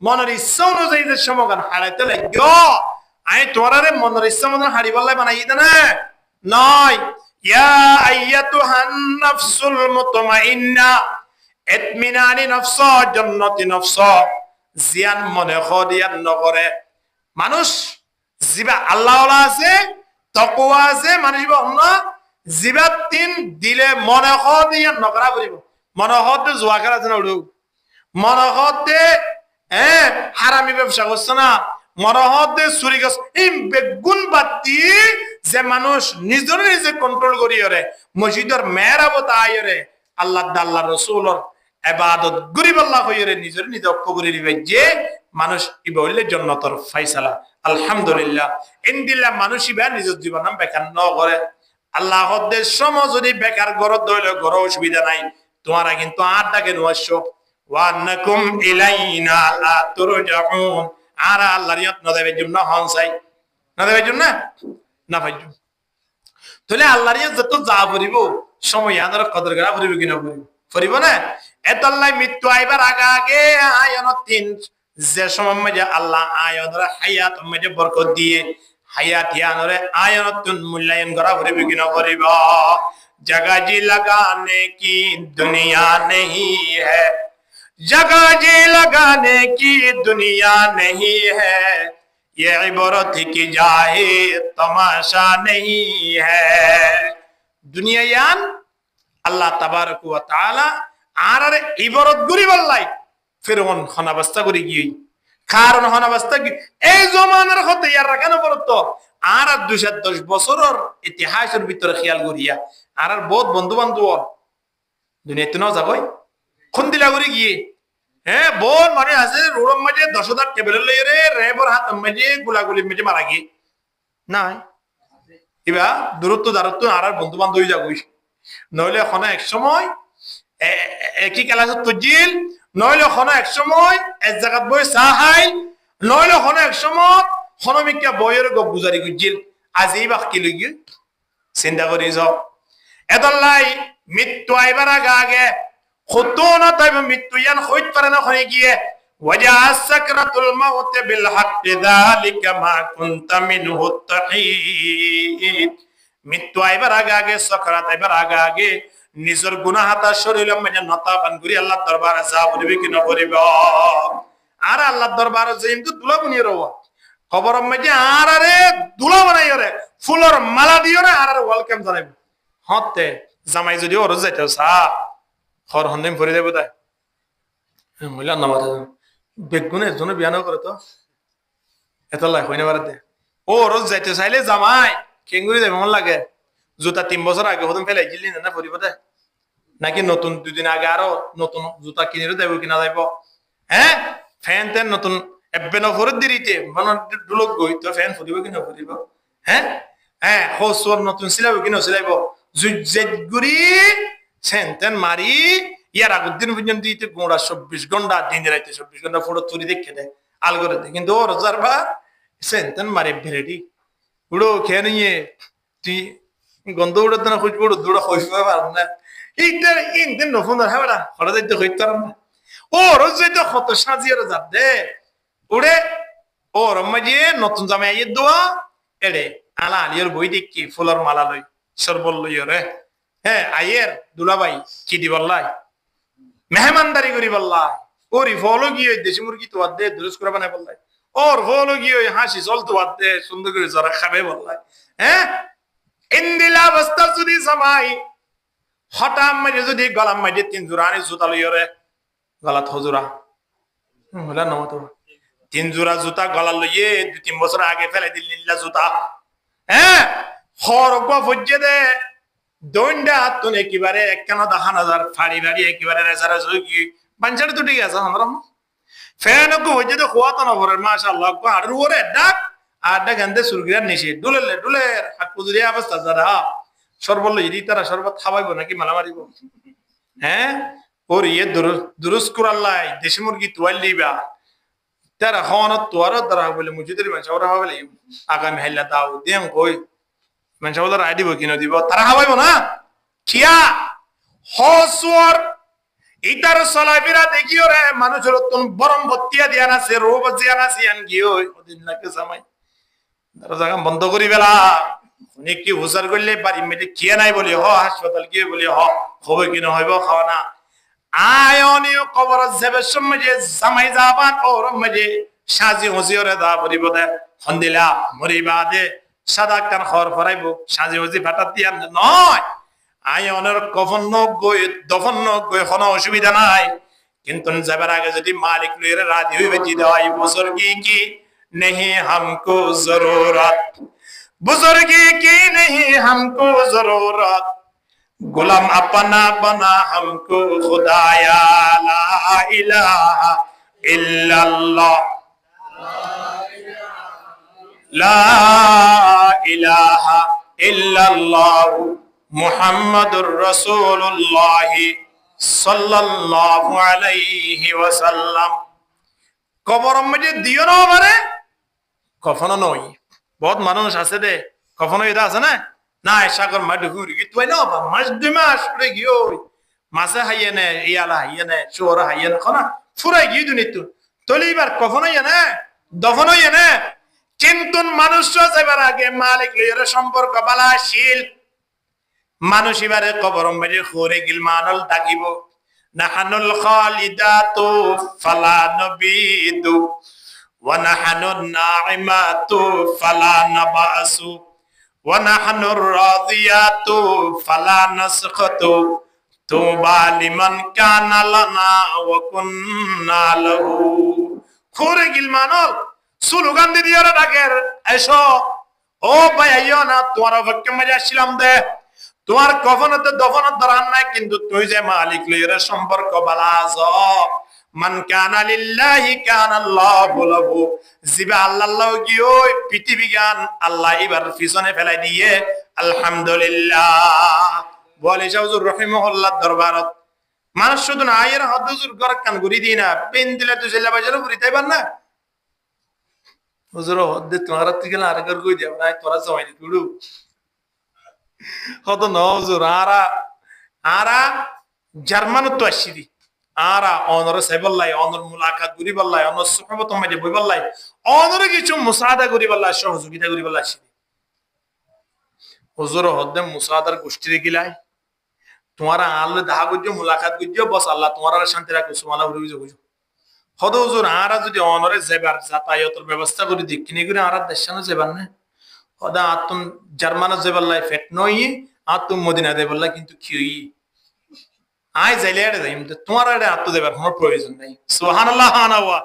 মনের ইচ্ছা অনুযায়ী যে সমাগান হারাইতে লাগো আই তোমার মনের ইচ্ছা মতন হারি বললাই বানাই দে না নয় ইয়া আইয়াতুহান নাফসুল মুতমাইন্না ইতমিনানি নফস জান্নাতি নফস জিয়ান মনে খদিয়ান নকরে মানুষ জিবা আল্লাহ ওয়ালা আছে তাকওয়া আছে মানুষ বান্না জিবা তিন দিলে মনে খদিয়ান নকরা করিব মনে খদে জুয়া খেলা আছে না উড়ু মনে খদে হারামি ব্যবসা করছ না মনে খদে চুরি করছ এই বেগুন বাতি যে মানুষ নিজের নিজে কন্ট্রোল করিয়রে মসজিদের মেহরাবত আয়রে আল্লাহ আল্লাহ রসুলর ইবাদত গরিব আল্লাহ হইরে নিজের নিজে অক্ষ করে দিবে যে মানুষ ইবা হইলে জান্নাতের ফয়সালা আলহামদুলিল্লাহ ইনদিল্লাহ মানুষ ইবা নিজের জীবন বেকার ন করে আল্লাহ হদ্দের সম যদি বেকার গরত দইলে গর অসুবিধা নাই তোমারা কিন্তু আর ডাকে নয়শো ওয়া আন্নাকুম ইলাইনা লা তুরজাউন আর আল্লাহর ইয়ত না দেবে জন্য হন চাই না দেবে জন্য না ভাইজু তাহলে আল্লাহর যত যা করিব সময় আদার কদর করা করিব কিনা করিব না এত আল্লাহ মৃত্যু আইবার আগে আয়ন তিন যে সময় মধ্যে আল্লাহ আয়নের হায়াত মধ্যে বরকত দিয়ে হায়াত ইয়ানরে আয়নতুন মূল্যায়ন করা করিব কিনা করিব जगह जी लगाने की दुनिया नहीं है जगह जी लगाने की दुनिया नहीं है ये इबरत की जाए तमाशा नहीं है दुनिया यान अल्लाह तबारक व ताला आरे इबरत गुरी बल्लाई फिर उन खनाबस्ता गुरी की কারণ হনাবস্থা কি এই জমানার হতে ইয়ার রাখানো পড়তো আর 210 বছরের ইতিহাসের ভিতরে খেয়াল করিয়া আর বহুত বন্ধু বান্ধব দুনিয়াতে না যাবই কোন দিলা করে গিয়ে হ্যাঁ বহুত মানে আছে রোডের মাঝে 10,000 টেবিল লইরে রেবর হাত মাঝে গুলাগুলি মাঝে মারা গিয়ে নাই ইবা দূরত্ব দারত্ব আর বন্ধু বান্ধব হয়ে যাবই নইলে এখন এক সময় একই ক্লাসে তুজিল নইলে এখন এক সময় এক জায়গাত বই চা খাই নইলে অনেক সময় হনমিকা বইয়ের গপ গুজারি গুজিল আজ এই বাক্যে লইয়ে চিন্তা করি যাও এদল্লাই মৃত্যু আইবার আগে আগে কত না তাই মৃত্যু ইয়ান হইতে পারে না হয়ে গিয়ে ওয়াজা সাকরাতুল মাউত বিল হাক্কি যালিকা মা কুনতা মিনহু তাহিদ মৃত্যু আইবার আগে আগে সাকরাত আইবার আগে আগে নিজের গুনাহ হাতা শরীর মানে নতা পান করি আল্লাহর দরবারে যা বলবি কি না বলিব আর আল্লাহর দরবারে যাইম তো দুলা বনিয়ে রওয়া খবর মধ্যে আর আরে দুলা বানাই রে ফুলের মালা দিও না আর ওয়েলকাম জানাইব হতে জামাই যদি ওর যাইতে সা খর হন্দিম ভরে দেব তাই মহিলা নামাজ বেগুনের জন্য বিয়ানো করে তো এত লাই হইনে পারে ও রোজ যাইতে চাইলে জামাই কেঙ্গুরি যাবে মন লাগে জুতা 3 বছর আগে হতম ফেলাই দিলি না পরিব তাই নাকি নতুন 2 দিন আগে আরো নতুন জুতা কিনে দেব কিনা যাইব হ্যাঁ ফ্যান তেন নতুন এবেন ভরে দিরিতে মানে দুলক গই তো ফ্যান ফুদিব কিনা ফুদিব হ্যাঁ হ্যাঁ হোসর নতুন সিলাইব কিনা সিলাইব জুজেত গুরি সেন্টেন মারি ইয়ার আগের দিন পর্যন্ত দিতে গোড়া 24 ঘন্টা দিন রাইতে 24 ঘন্টা ফটো তুলি দেখে দেয় আল করে দেয় কিন্তু ওর যারবা সেন্টেন মারি ভেরেডি উড়ো খেয়ে নিয়ে তুই গন্ধ উড়াতে না খুঁজবো দৌড়া খুঁজবে পারব না এইটার ইনদিন নফোন হ্যাঁ বেড়া হঠাৎ যাইতে খুঁজতে পারব না ওর যাইতে কত সাজিয়ে যার দে উড়ে ওর মাঝে নতুন জামাই আইয়ে দোয়া এড়ে আলা আলিয়র বই দেখি ফুলের মালা লই সরবল লই রে হ্যাঁ আইয়ের দুলাভাই কি দি বললাই মেহমানদারি করি বললাই ওর ফলো গিয়ে দেশি মুরগি তো দে দুরুস করে বানাই বললাই ওর ফলো গিয়ে হাসি চলতো দে সুন্দর করে জরা খাবে বললাই হ্যাঁ ইন্দিলা অবস্থা যদি জামাই হঠাৎ মাঝে যদি গলাম মাঝে 3 জোড়া আনি জুতা লই রে গলা থজুরা হলা নাও তো 3 জোড়া জুতা গলা লইয়ে 2-3 বছর আগে ফেলে দিল নীলা জুতা হ্যাঁ হরগ ফজ্জে দে দন্ডা তুন একেবারে একখানা 10,000 ফাড়ি বাড়ি একেবারে রেজারা যোগী বাঞ্চারে তো ঠিক আছে আমরা ফ্যান কো হইছে তো খোয়াতো না বরে মাশাআল্লাহ কো আর ওরে ডাক আর ডাক গন্ধে সুরগিরা নিশে ডুলে হাত পুজুরি অবস্থা যারা সরবল ইদি তারা শরবত খাওয়াইবো নাকি মালা মারিব হ্যাঁ ওর ইয়ে দুরুস কুরাল্লাই দেশি মুরগি তোয়াল দিবা তারা খাওয়ানো তোয়ার দ্বারা বলে মুজিদের মানুষ ওরা বলে আগামী হাইলা দাও দেন কই মানুষ ওদের আই দিব কিনে দিব তারা খাওয়াইব না খিয়া হসওয়ার ইটার সলাবিরা দেখিও রে মানুষের তুন বরম ভত্তিয়া দিয়া না সে রোব দিয়া না সিয়ান গিও ওদিন লাগে জামাই দরজা বন্ধ করি বেলা উনি কি হুসার করলে বাড়ি মেটে খিয়া নাই বলি হ হাসপাতাল গিয়ে বলি হ হবে কি না হইব খাওয়া না আয়নিও কবর যাবে সমাজে জামাই যাবান ওর মাঝে সাজি হুজিওরে দা বলিব দে হন্দিলা মরিবা দে সাদা কান খর ফরাইব সাজি হুজি ফাটাত দিয়া নয় আয়নের কফন গই দফন গই কোনো অসুবিধা নাই কিন্তু যাবার আগে যদি মালিক লইরে রাজি হইবে জি দেওয়াই বুজুর্গি কি नहीं हमको जरूरत बुजुर्गी की नहीं हमको जरूरत गुलाम अपना बना हमको खुदाया ला इलाहा इल्लल्लाह ला इलाहा इल्लल्लाह मुहम्मदुर रसूलुल्लाह सल्लल्लाहु अलैहि वसल्लम কবর মধ্যে দিও না মানে কখনো নই বহুত মানুষ আছে দে কখনো এটা আছে না না সাগর মাটি ঘুরি তুই না মাস 2 মাস পরে গিয়ে মাছে হাইয়ে নে ইয়ালা হাইয়ে নে চোর হাইয়ে নে খনা ফুরাই গিয়ে দুনি তো তলিবার কখনো না দফন হইয়ে না কিন্তু মানুষ যাবার আগে মালিক লইয়ের সম্পর্ক বালা শিল মানুষ এবারে কবর মধ্যে ঘুরে গিল মানল ডাকিব নাহানুল খালিদাতু ফালা নবিদু ওয়া নাহানুন নাইমাতু ফালা নাবাসু ওয়া নাহানুর রাদিয়াতু ফালা নাসখাতু তুবা লিমান কানা লানা ওয়া কুননা লাহু খুরে গিলমানল স্লোগান দিয়ার ডাকের এসো ও ভাই আইও না তোমার পক্ষে মজা আসছিলাম দে তোমার কফনতে দফনত ধরান নাই কিন্তু তুই যে মালিক লইয়ের সম্পর্ক বালা আছ মান কানা লিল্লাহি কানা আল্লাহু লাহু জিবা আল্লাহ গিয়ে পৃথিবী গান আল্লাহ এবার পিছনে ফেলাই দিয়ে আলহামদুলিল্লাহ বলে হুজুর রাহিমাহুল্লাহ দরবারত মানুষ শুধু না আয়ের হুজুর গর কান গুরি দি না পেন দিলে তো জেলা বাজারে ঘুরি তাইবার না হুজুর হদ্দে তোমার থেকে আর একবার কই দেব না তোরা জমাই দিলু কত ন হুজুর আরা জার্মান তো আসিদি আরা অনর সেবল্লাই অনর মুলাকাত করি বল্লাই অনর সুহবত মাঝে বই বল্লাই অনর কিছু মুসাদা করি বল্লাই সহযোগিতা করি বল্লাই আসিদি হুজুর হদ্দে মুসাদার গোষ্ঠী গিলাই তোমার আল্লাহ দাহা গুজ্জো মুলাকাত গুজ্জো বস আল্লাহ তোমার শান্তি রাখো সুবহানাল্লাহ বুঝো বুঝো হদ হুজুর আরা যদি অনরে যাবার যাতায়াতের ব্যবস্থা করে দিক কিনে করে আরা দেশানো যাবার না হদা আতুন জার্মানো যাবাল্লাই ফেট নই আতুম মদিনা দেবাল্লাই কিন্তু কি আই যাইলে আরে যাইম তোমার আরে আত্ম দেবার কোনো প্রয়োজন নাই সুবহানাল্লাহ আনাওয়া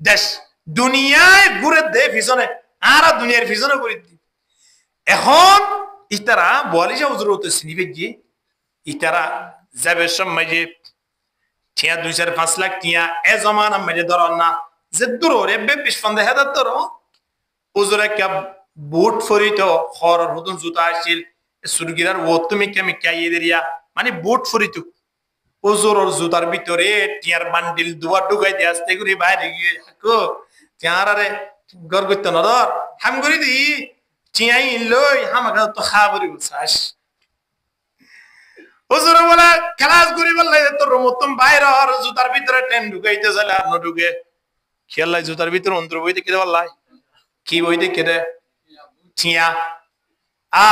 দেশ দুনিয়ায় ঘুরে দে পিছনে আরা দুনিয়ার পিছনে করে দি এখন ইতারা বলিজা হুজুর তো সিনিবে গিয়ে ইতারা যাবে সময় যে টিয়া 2-4-5 লাখ টিয়া এ জমানা মেজে ধরন না যে দূর রে বেশ ফন্দে হেদাত ধরো হুজুর একটা বুট ফরিত খরর হুদুন জুতা আসিল সুরগিরার ও তুমি কেমি কাইয়ে দেরিয়া মানে বুট ফরিত হুজুরর জুতার ভিতরে টিয়ার বান্ডিল দুয়া ঢুকাই দিয়ে আসতে করে বাইরে গিয়ে কো টিয়ারে গর করত না ধর হাম করি দি টিয়াই লই হামাকে তো খাবরি বলছাস হুজুর বলে ক্লাস করি বললে তোর মতম বাইরে আর জুতার ভিতরে টেন ঢুকাইতে চলে আর না ঢুকে খেলাই জুতার ভিতরে অন্তর বইতে কেটে বললাই কি বইতে কেটে টিয়া আ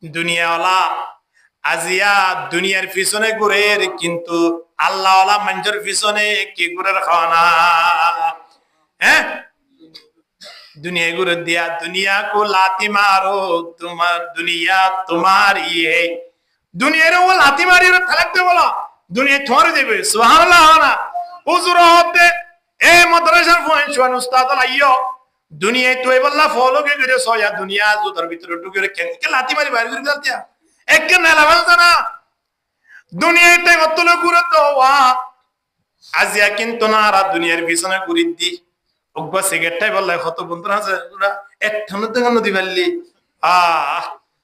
দুনিয়াওয়ালা আজিয়া দুনিয়ার পিছনে ঘুরে কিন্তু আল্লাহওয়ালা মানুষের পিছনে কি ঘুরে খাওয়ানা হ্যাঁ दुनिया गुरु दिया दुनिया को लाती मारो तुम्हार दुनिया तुम्हारी है दुनिया रे वो लाती मारी रे थलक दे बोला दुनिया तुम्हारी देबे सुभान अल्लाह ना हुजूर होते ए मदरसा फुन उस्ताद आइयो दुनिया तो ए बल्ला फॉलो के करे सोया दुनिया जो तर भीतर ढुके रे के लाती मारी बाहर कर दिया एक के ना लावन ना दुनिया ते गतलो गुरु तो वा আজিয়া কিন্তু না আর দুনিয়ার পিছনে ঘুরি দি ওগবা সিগারেটটাই বললাই কত বন্ধুরা আছে ওরা একখানে তো নদী ফেললি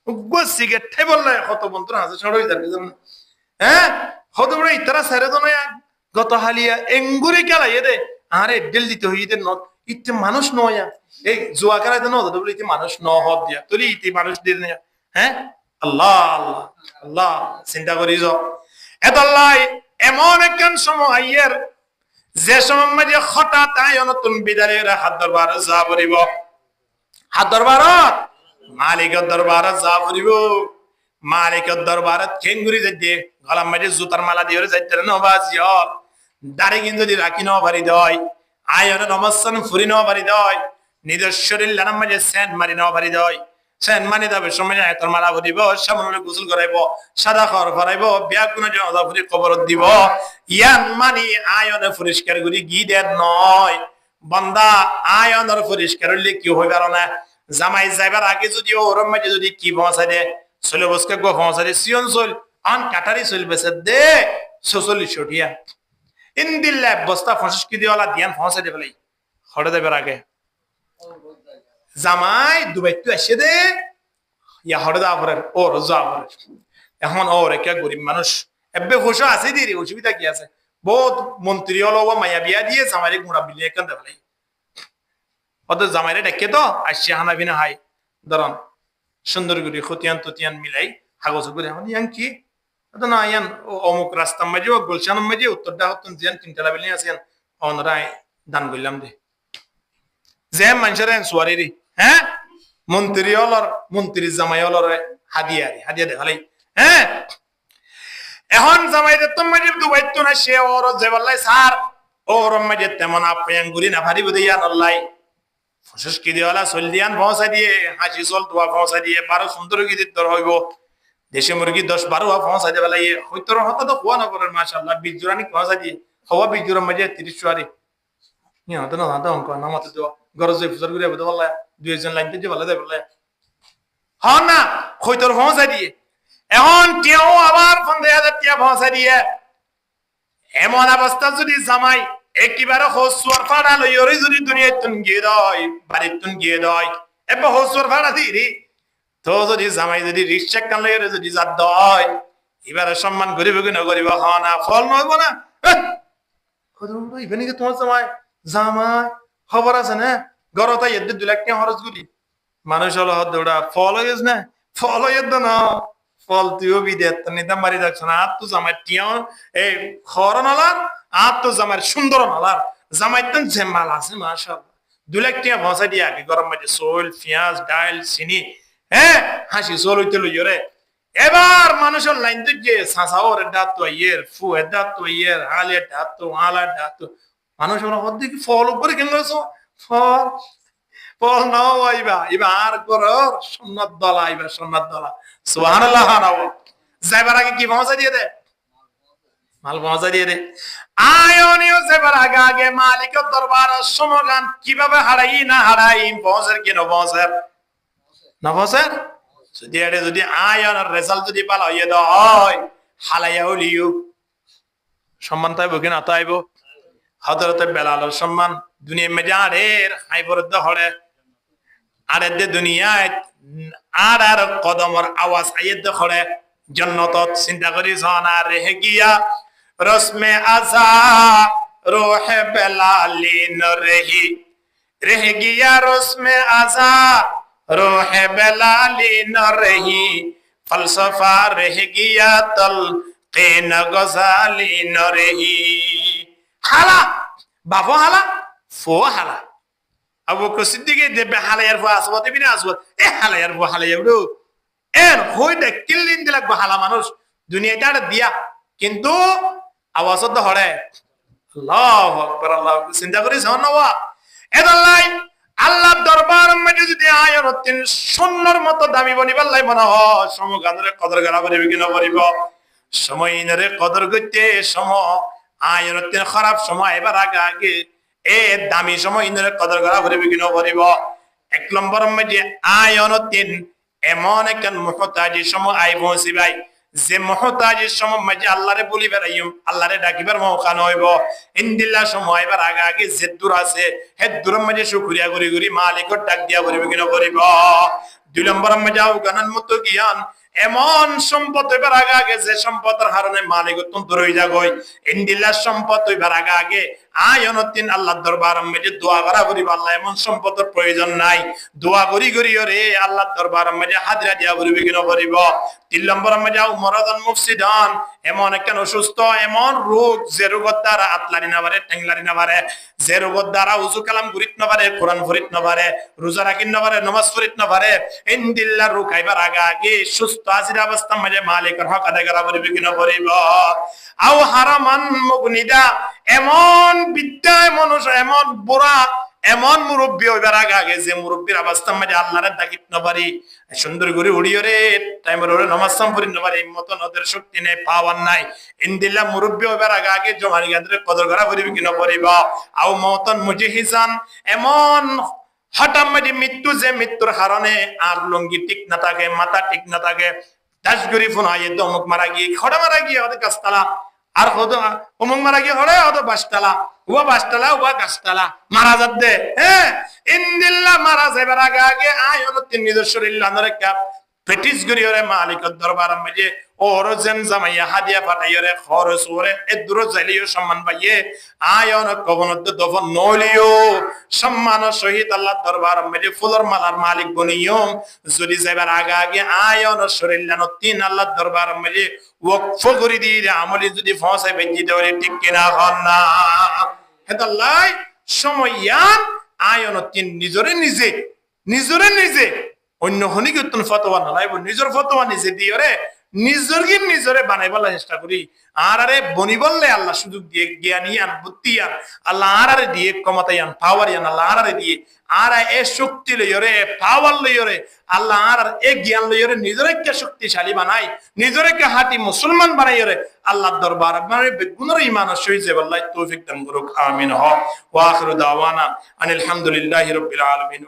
ওগবা সিগারেটটাই বললাই কত বন্ধুরা আছে ছড়ই যাবে হ্যাঁ কত বড় ইতারা সারে তো না গত হালিয়া এঙ্গুরি কেলা এদে আরে ডেল দিতে হই এদের নট ইতে মানুষ নয় এই জুয়া করা দেন নদ বলে ইতে মানুষ ন হদ দিয়া তুলি ইতে মানুষ দিয়ে না হ্যাঁ আল্লাহ আল্লাহ আল্লাহ চিন্তা করি যাও এত আল্লাহ এমন একখান সময় আইয়ের যে সময় মাঝে হঠাৎ আয় নতুন বিদারের হাত দরবার যা বলিব হাত দরবারত মালিকের দরবারত যা বলিব মালিকের দরবারত খেঙ্গুরি যাইতে গলার মাঝে জুতার মালা দিয়ে যাইতে নবাজিয়ল দাড়ি কিন্তু যদি রাখি ন ভারি দয় আয়ন নমস্কান ফুরি ন ভারি দয় নিজের শরীর লানার মাঝে সেন্ট মারি ন ভারি দয় সেন মানে যাবে সময় তোর মালা ভরিব সামনে গোসল করাইব সাদা খড় ভরাইব বিয়া কোনো জনতা ভরি খবর দিব ইয়ান মানি আয়নে পরিষ্কার করি গি দেন নয় বন্দা আয়নের পরিষ্কার হইলে কি হই পারো না জামাই যাইবার আগে যদি ওরম মাঝে যদি কি পৌঁছাই দে চলে বসকে গো পৌঁছাই দে সিয়ন চল আন কাটারি চলবে দে 46 টিয়া ইনদিল্লাহ বস্তা ফসস কি দিওয়ালা দিয়ান পৌঁছাই দে বলে হড়ে দেবার আগে জামাই দুবাই তো এসে দে ইয়া হরে দাফরের ওর জাফরের এখন ওর একটা গরিব মানুষ এবে খুশি আছে দিরে অসুবিধা কি আছে বহুত মন্ত্রী হলো মায়া বিয়া দিয়ে জামাইরে গুড়া বিলিয়ে কেন দেবে অত জামাইরে ডেকে তো আসছে হানা বিনা হাই ধরন সুন্দর করে খতিয়ান ততিয়ান মিলাই কাগজ করে এখন ইয়ান কি না ইয়ান অমুক রাস্তা মাঝে ও গুলশান মাঝে উত্তরটা হতন জিয়ান তিনটা বিলিয়ে আছেন অনরাই দান করলাম দে যে মানুষের সোয়ারি হ্যাঁ মন্ত্রী হলর মন্ত্রী জামাই হলর হাদিয়া দেখালাই হ্যাঁ এখন জামাই দে তোমার দুবাই তো না সে ওর যে বললাই স্যার ওর মাঝে তেমন আপ্যায়ন করি না ভারি বুঝে ইয়ান আল্লাহ ফসস কি দিওয়ালা চল দিয়ান পৌঁছা দিয়ে হাসি চল দোয়া পৌঁছা দিয়ে 12 সুন্দর কি দিত হইব দেশে মুরগি 10-12 পৌঁছা দিয়ে বলাই হইতর হতা তো কোয়া না করেন মাশাআল্লাহ 20 জোড়ানি পৌঁছা দিয়ে হওয়া 20 জোড়া মাঝে 30 চুয়ারি নিয়া তো না দাও কোন না মত তো গরজে ফুসর করে বলে বললা দুইজন লাইনতে যে বলে দেয় বলে হ্যাঁ না হইতর পৌঁছা দিয়ে এখন কেউ আবার 15,000 টাকা পৌঁছা দিয়ে এমন অবস্থা যদি জামাই একেবারে হসুয়ার ফাড়া লইরে যদি দুনিয়া তুন গিয়ে দয় বাড়ি তুন গিয়ে দয় এবার হসুয়ার ফাড়া দিরি তো যদি জামাই যদি রিক্সা কান লইরে যদি যা দয় এবারে সম্মান করিব কি না করিব হ্যাঁ না ফল নইব না কত ইভেনিং তোমার জামাই জামাই খবর আছে না গরতা এদ্দে 2 লাখ টাকা খরচ করি মানুষ হলো দৌড়া ফল হইস না ফল হইদ না ফল তুইও বিদেত নিতাম মারি রাখছ না আর তো জামাই টিয়া এই খরন আলার আর তো জামাই সুন্দর আলার জামাইতেন জেমাল আছে মাশাআল্লাহ 2 লাখ টাকা ভসা দিয়া আগে গরম মাঝে সোল পেঁয়াজ ডাল চিনি হ্যাঁ হাসি সোল হইতে লইরে এবার মানুষের লাইন তো যে সাসাওর ডাত তো ইয়ের ফু ডাত তো ইয়ের হালে ডাত তো আলা ডাত তো মানুষ ওরা হদ্দি কি ফল উপরে কিনলো ফল ফল নাও আইবা এবার করো সুন্নাত দলা আইবা সুন্নাত দলা সুবহানাল্লাহ নাও যাইবার আগে কি পৌঁছা দিয়ে দে মাল পৌঁছা দিয়ে দে আয়নিও যাইবার আগে আগে মালিকের দরবার সমগান কিভাবে হারাই না হারাই পৌঁছার কি না পৌঁছার না পৌঁছার যদি এটা যদি আয়নের রেজাল্ট যদি পালা হইয়ে দাও হয় হালাইয়া হলিও সম্মান তাইব কি না তাইব হযরতে বেলালের সম্মান দুনিয়া মেজারের হাইবরদ হড়ে আরে দে দুনিয়ায় আর কদমর আওয়াজ আইয়ে হড়ে জান্নাতত চিন্তা করি জানা রেহে গিয়া রসমে আজা রোহে বেলালিন রেহে গিয়া রসমে আজা रोहे बेलाली न रही फलसफा रह गया तलक़ीन गज़ाली न रही हाला बाबू हाला फो हाला अब को सिद्दीक़ी देबे हाला यार फो आसवत बिना आसवत ए हाला यार फो हाला यारो এর হইতে কিল্লিন দিলাক हाला মানুষ দুনিয়াটা দিয়া কিন্তু আওয়াজ তো হড়ে আল্লাহু আকবার আল্লাহু চিন্তা করি জানোয়া এদাল্লাই আল্লাহ দরবার মধ্যে যদি আয়াতিন সুন্নর মতো দামি বনিবার লাই মনে হয় সমগানের কদর করা পারিবে কি না পারিব সময়রে কদর করতে সম আয়াতিন খারাপ সময় এবার আগে আগে এ দামি সময় ইনরে কদর করা পারিবে কি না পারিব এক নম্বর মধ্যে আয়াতিন এমন একজন মুহতাজি সময় আই পৌঁছি ভাই যে মুহতাজির সময় মাঝে আল্লাহরে বলি বেরাইম আল্লাহরে ডাকিবার মৌকা নইব ইনদিল্লাহ সময় এবার আগে আগে যে দূর আছে হে দূরের মাঝে শুকরিয়া করি করি মালিকর ডাক দিয়া করিবে কিনা করিব 2 নম্বর মাঝে গানার মতো জ্ঞান এমন সম্পদ এবার আগে আগে যে সম্পদের কারণে মালিক অত্যন্ত রয়ে যাগই ইনদিল্লাহ সম্পদ এবার আগে আগে আয়াতিন আল্লাহর দরবার মধ্যে দোয়া করা করিব আল্লাহ এমন সম্পদের প্রয়োজন নাই দোয়া করি করি রে আল্লাহর দরবার মধ্যে হাজিরা দিয়া করিবে কিনা করিব 3 নম্বর মধ্যে মরাদান মুফসিদান এমন একজন অসুস্থ এমন রোগ যে রোগের দ্বারা আতলারি না পারে ঠেংলারি না পারে যে রোগের দ্বারা উযু কালাম করিত না পারে কোরআন পড়িত না পারে রোজা রাখিত না পারে নামাজ পড়িত না পারে ইনদিল্লাহ রোগ আইবার আগে আগে সুস্থ হাজির অবস্থা মধ্যে মালিকের হক আদায় করা করিবে কিনা করিব আও হারামান মুগনিদা এমন বিদ্যা মানুষ এমন বুড়া এমন মুরব্বী হইবার আগে আগে যে মুরব্বীর অবস্থা মধ্যে আল্লাহরে ডাকিত না পারি সুন্দর করে উড়িও রে টাইমের ওরে নামাজ পড়িত না পারি মত নদের শক্তি নেই পাওয়ার নাই ইনদিল্লাহ মুরব্বী হইবার আগে আগে জমানি গাদরে কদর করা করিবে কিনা করিব আও মতন মুজহিজান এমন হঠাৎ মধ্যে মৃত্যু যে মৃত্যুর কারণে আর লঙ্গি ঠিক না থাকে মাথা ঠিক না থাকে দাসগুরি ফোন হয় অমুক মারা গিয়ে খড়া মারা গিয়ে ওদের গাছতলা আর হতো অমুক মারা গিয়ে হরে হতো বাসতলা ও বাসতলা ও গাছতলা মারা যাবে হ্যাঁ ইনদিল্লাহ মারা যাবার আগে আগে আয়াতিন নিজের শরীর লানরে কাপ পেটিস গরিয়রে মালিকের দরবার মধ্যে ওর জেন জামাইয়া হাদিয়া পাঠাইরে খরচ ওরে এদুর জালিও সম্মান পাইয়ে আয়ন কবনত দফন নলিও সম্মান সহিত আল্লাহ দরবার মধ্যে ফুলর মালার মালিক বনিও যদি যাইবার আগে আগে আয়ন শরীর লানো তিন আল্লাহ দরবার মধ্যে ওয়াকফ করে দিয়ে আমলি যদি ফসাই বেঞ্জি দেওয়ারে ঠিক কিনা হন না হেদাল্লাহ সময়য়ান আয়ন তিন নিজরে নিজে অন্য হনিকতন ফতোয়া না লাইব নিজের ফতোয়া নিজে দিও রে নিজরকে নিজরে বানাইবার চেষ্টা করি আর আরে বনি বললে আল্লাহ সুযোগ দিয়ে জ্ঞানী আন বুদ্ধি আন আল্লাহ আর আরে দিয়ে ক্ষমতায় আন পাওয়ার আন আল্লাহ আর আরে দিয়ে আর এ শক্তি লইরে পাওয়ার লইরে আল্লাহ আর এ জ্ঞান লইরে নিজরে কে শক্তিশালী বানাই নিজরে কে হাতি মুসলমান বানাইরে আল্লাহর দরবার মানে বেগুনের ঈমান সহিত আল্লাহ তৌফিক দান করুক আমিন ওয়া আখিরু দাওয়ানা আনিল হামদুলিল্লাহি রাব্বিল আলামিন।